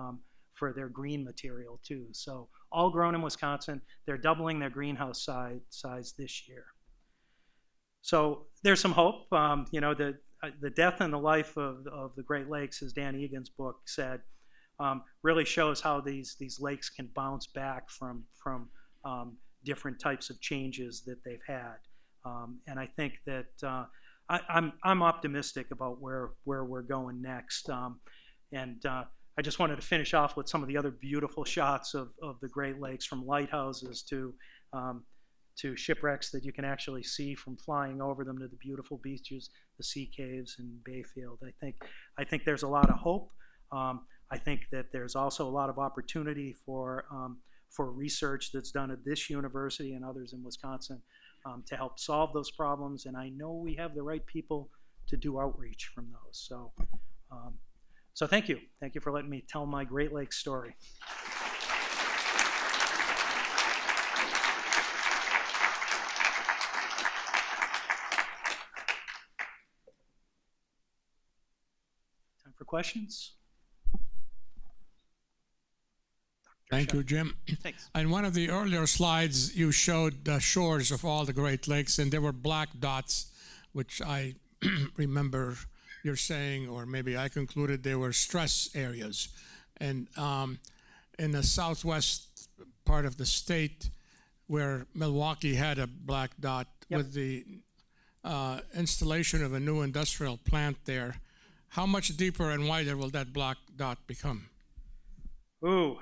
S2: green material too. So all grown in Wisconsin. They're doubling their greenhouse size this year. So there's some hope. The death and the life of the Great Lakes, as Dan Egan's book said, really shows how these lakes can bounce back from different types of changes that they've had. And I think that I'm optimistic about where we're going next. I just wanted to finish off with some of the other beautiful shots of the Great Lakes, from lighthouses to shipwrecks that you can actually see from flying over them, to the beautiful beaches, the sea caves and Bayfield. I think there's a lot of hope. I think that there's also a lot of opportunity for research that's done at this university and others in Wisconsin to help solve those problems. And I know we have the right people to do outreach from those. So thank you. Thank you for letting me tell my Great Lakes story. Time for questions?
S4: Thank you, Jim.
S2: Thanks.
S4: On one of the earlier slides, you showed the shores of all the Great Lakes, and there were black dots, which I remember you're saying, or maybe I concluded they were stress areas. And in the southwest part of the state, where Milwaukee had a black dot,
S2: Yep.
S4: with the installation of a new industrial plant there, how much deeper and wider will that black dot become?
S2: Ooh.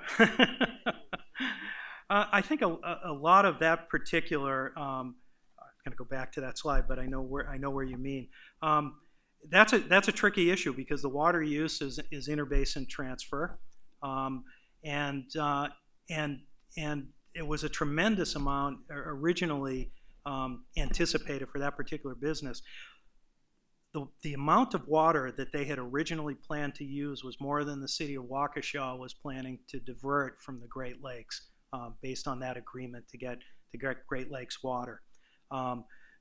S2: I think a lot of that particular, I'm going to go back to that slide, but I know where you mean. That's a tricky issue because the water use is interbasin transfer, and it was a tremendous amount originally anticipated for that particular business. The amount of water that they had originally planned to use was more than the city of Waukesha was planning to divert from the Great Lakes, based on that agreement to get Great Lakes water.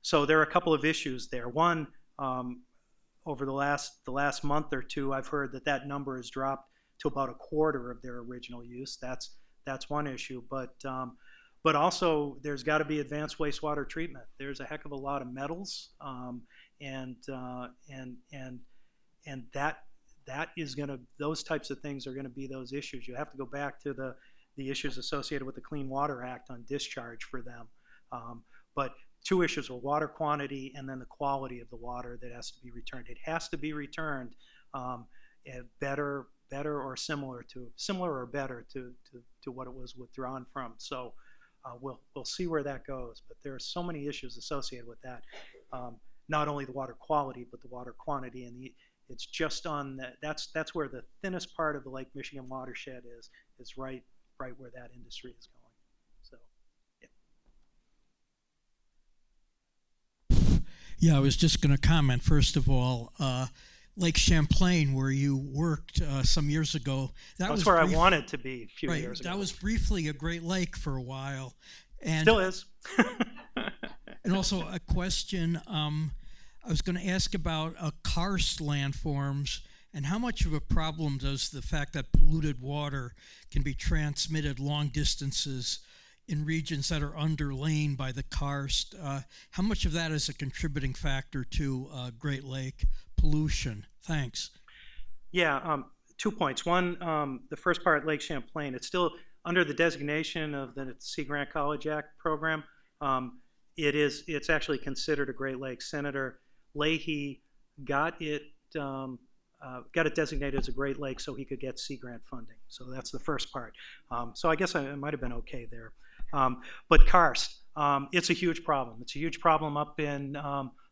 S2: So there are a couple of issues there. One, over the last month or two, I've heard that number has dropped to about a quarter of their original use. That's one issue. But also there's got to be advanced wastewater treatment. There's a heck of a lot of metals, and that is going to, those types of things are going to be those issues. You have to go back to the issues associated with the Clean Water Act on discharge for them. But two issues were water quantity and then the quality of the water that has to be returned. It has to be returned better or similar or better to what it was withdrawn from. So we'll see where that goes. But there are so many issues associated with that. Not only the water quality, but the water quantity, and it's just on that's where the thinnest part of the Lake Michigan watershed is right where that industry is going. So, yeah.
S5: Yeah, I was just going to comment. First of all, Lake Champlain, where you worked some years ago,
S2: that's where I wanted to be a few
S5: right,
S2: years ago.
S5: That was briefly a Great Lake for a while, and
S2: still is.
S5: And also a question. I was going to ask about karst landforms and how much of a problem does the fact that polluted water can be transmitted long distances in regions that are underlain by the karst. How much of that is a contributing factor to Great Lake pollution? Thanks.
S2: Yeah, 2 points. One, the first part, Lake Champlain, it's still under the designation of the Sea Grant College Act program. It's actually considered a Great Lakes. Senator Leahy got it designated as a Great Lake so he could get Sea Grant funding. So that's the first part. So I guess I might have been okay there. But karst, it's a huge problem. It's a huge problem up in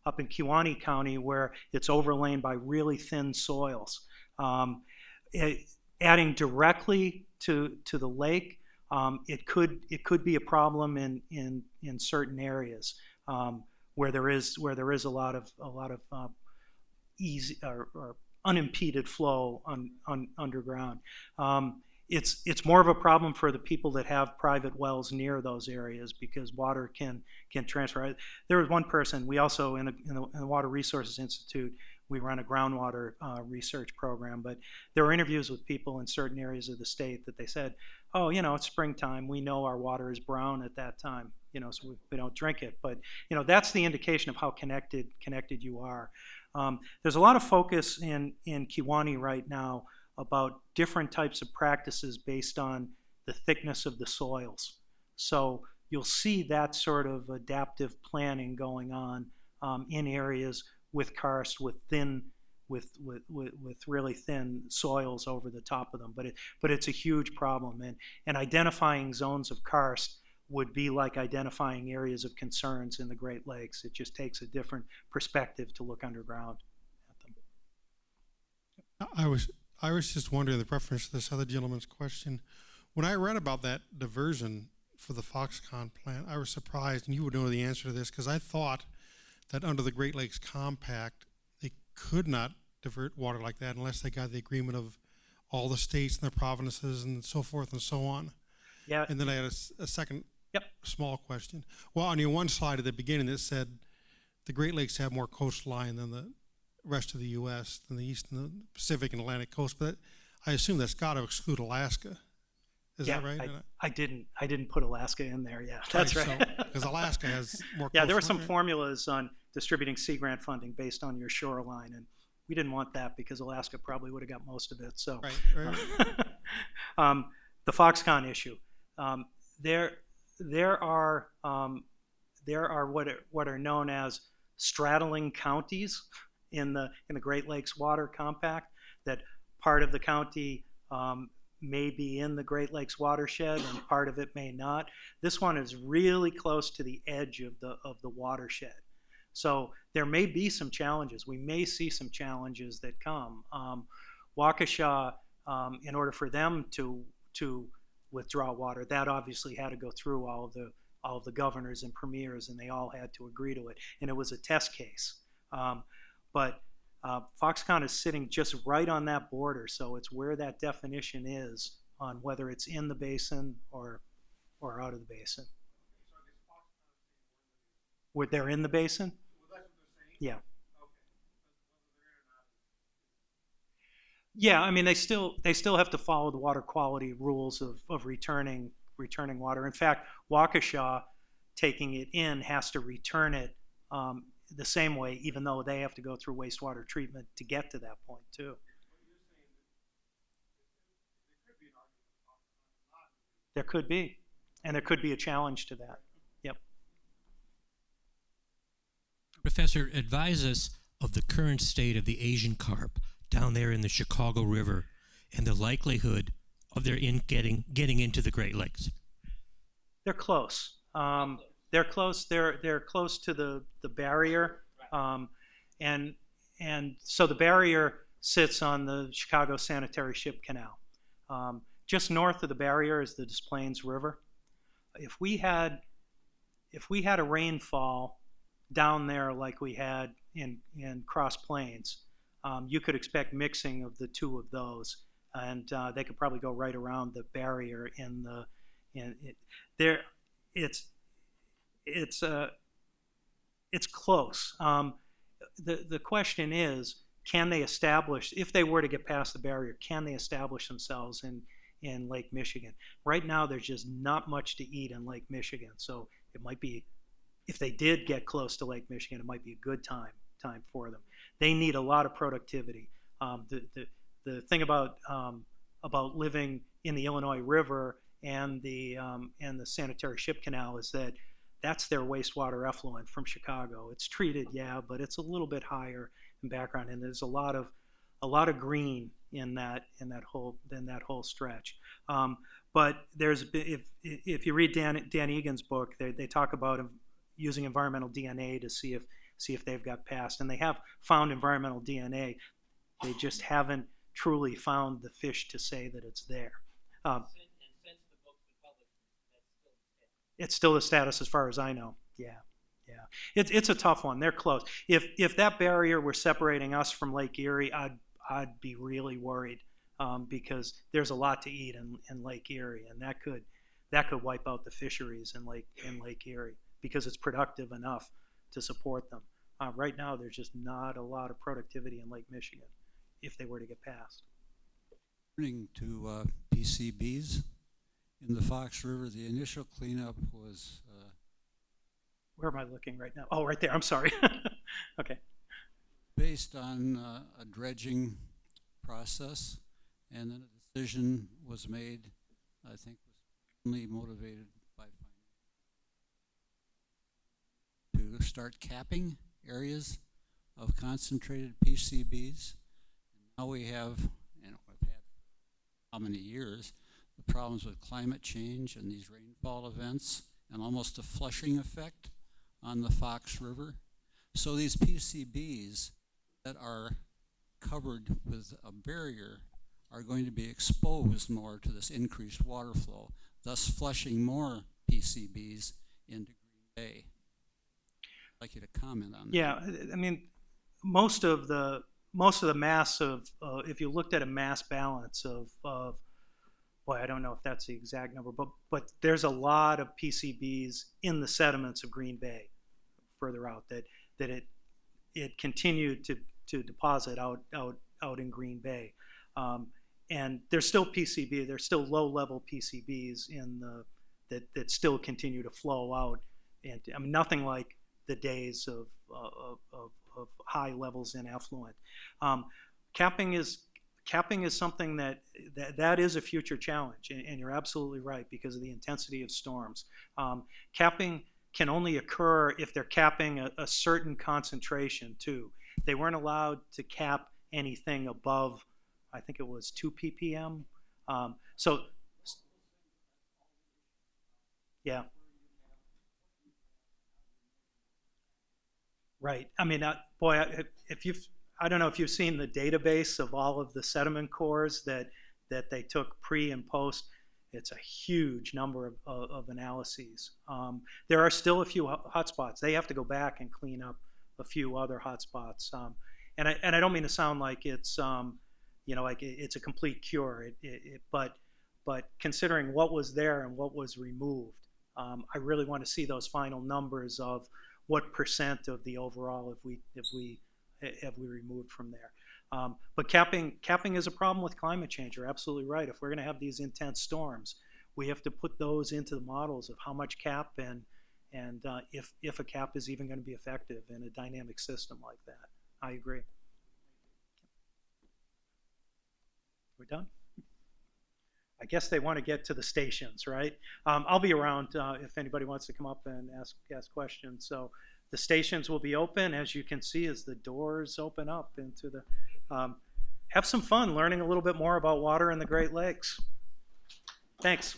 S2: Kewanee County, where it's overlain by really thin soils. Adding directly to the lake, it could be a problem in certain areas where there is a lot of easy or unimpeded flow underground. It's more of a problem for the people that have private wells near those areas, because water can transfer. There was one person. We also in the Water Resources Institute, we run a groundwater research program, but there were interviews with people in certain areas of the state that they said, oh, it's springtime. We know our water is brown at that time, so we don't drink it. But, that's the indication of how connected you are. There's a lot of focus in Kewanee right now about different types of practices based on the thickness of the soils. So you'll see that sort of adaptive planning going on in areas with karst, with really thin soils over the top of them. But it's a huge problem, and identifying zones of karst would be like identifying areas of concerns in the Great Lakes. It just takes a different perspective to look underground at them.
S6: I was just wondering, the reference to this other gentleman's question, when I read about that diversion for the Foxconn plant, I was surprised, and you would know the answer to this, because I thought that under the Great Lakes Compact, they could not divert water like that unless they got the agreement of all the states and the provinces and so forth and so on.
S2: Yeah.
S6: And then I had a second
S2: Yep.
S6: small question. Well, on your one slide at the beginning, it said the Great Lakes have more coastline than the rest of the U.S., than the East and the Pacific and Atlantic coast, but I assume that's got to exclude Alaska. Is that right?
S2: I didn't put Alaska in there. Yeah, that's right.
S6: Because Alaska has more.
S2: Yeah, there were some formulas on distributing Sea Grant funding based on your shoreline, and we didn't want that because Alaska probably would have got most of it. So,
S6: right.
S2: The Foxconn issue. There are what are known as straddling counties in the Great Lakes Water Compact. That part of the county may be in the Great Lakes watershed and part of it may not. This one is really close to the edge of the watershed. So there may be some challenges. We may see some challenges that come. Waukesha, in order for them to withdraw water, that obviously had to go through all of the governors and premiers, and they all had to agree to it. And it was a test case. But Foxconn is sitting just right on that border, so it's where that definition is on whether it's in the basin or out of the basin. Where they're in the basin? Yeah. Yeah, I mean, they still have to follow the water quality rules of returning water. In fact, Waukesha, taking it in, has to return it the same way, even though they have to go through wastewater treatment to get to that point too. There could be, and there could be a challenge to that. Yep.
S7: Professor, advise us of the current state of the Asian carp down there in the Chicago River and the likelihood of their getting into the Great Lakes.
S2: They're close. They're close. They're close to the barrier, and so the barrier sits on the Chicago Sanitary Ship Canal. Just north of the barrier is the Des Plaines River. If we had a rainfall down there like we had in Cross Plains, you could expect mixing of the two of those, and they could probably go right around the barrier it's close. The question is, can they establish, if they were to get past the barrier, can they establish themselves in Lake Michigan? Right now, there's just not much to eat in Lake Michigan, so it might be, if they did get close to Lake Michigan, it might be a good time for them. They need a lot of productivity. The thing about living in the Illinois River and the Sanitary Ship Canal is that that's their wastewater effluent from Chicago. It's treated, yeah, but it's a little bit higher in background, and there's a lot of green in that whole stretch. But there's, if you read Dan Egan's book, they talk about using environmental DNA to see if they've got past, and they have found environmental DNA. They just haven't truly found the fish to say that it's there. It's still the status as far as I know. Yeah. It's a tough one. They're close. If that barrier were separating us from Lake Erie, I'd be really worried because there's a lot to eat in Lake Erie, and that could wipe out the fisheries in Lake Erie because it's productive enough to support them. Right now, there's just not a lot of productivity in Lake Michigan if they were to get past.
S8: Turning to PCBs in the Fox River, the initial cleanup was...
S2: Where am I looking right now? Oh, right there. I'm sorry. Okay.
S8: Based on a dredging process, and then a decision was made, I think, was only motivated by finance, to start capping areas of concentrated PCBs. And now we have, and we've had how many years, the problems with climate change and these rainfall events, and almost a flushing effect on the Fox River. So these PCBs that are covered with a barrier are going to be exposed more to this increased water flow, thus flushing more PCBs into Green Bay. I'd like you to comment on that.
S2: Yeah, I mean, most of the mass of, if you looked at a mass balance of boy, I don't know if that's the exact number, but there's a lot of PCBs in the sediments of Green Bay further out that it continued to deposit out in Green Bay. And there's still PCB, there's still low-level PCBs that still continue to flow out. And I mean, nothing like the days of high levels in effluent. Capping is something that is a future challenge, and you're absolutely right because of the intensity of storms. Capping can only occur if they're capping a certain concentration too. They weren't allowed to cap anything above, I think it was 2 ppm. Yeah. Right. I mean, boy, I don't know if you've seen the database of all of the sediment cores that they took pre and post. It's a huge number of analyses. There are still a few hotspots. They have to go back and clean up a few other hotspots. And I don't mean to sound like it's like it's a complete cure. But considering what was there and what was removed, I really want to see those final numbers of what percent of the overall have we removed from there. But capping is a problem with climate change. You're absolutely right. If we're going to have these intense storms, we have to put those into the models of how much cap and if a cap is even going to be effective in a dynamic system like that. I agree. We're done? I guess they want to get to the stations, right? I'll be around if anybody wants to come up and ask questions. So the stations will be open, as you can see, as the doors open up into the. Have some fun learning a little bit more about water in the Great Lakes. Thanks.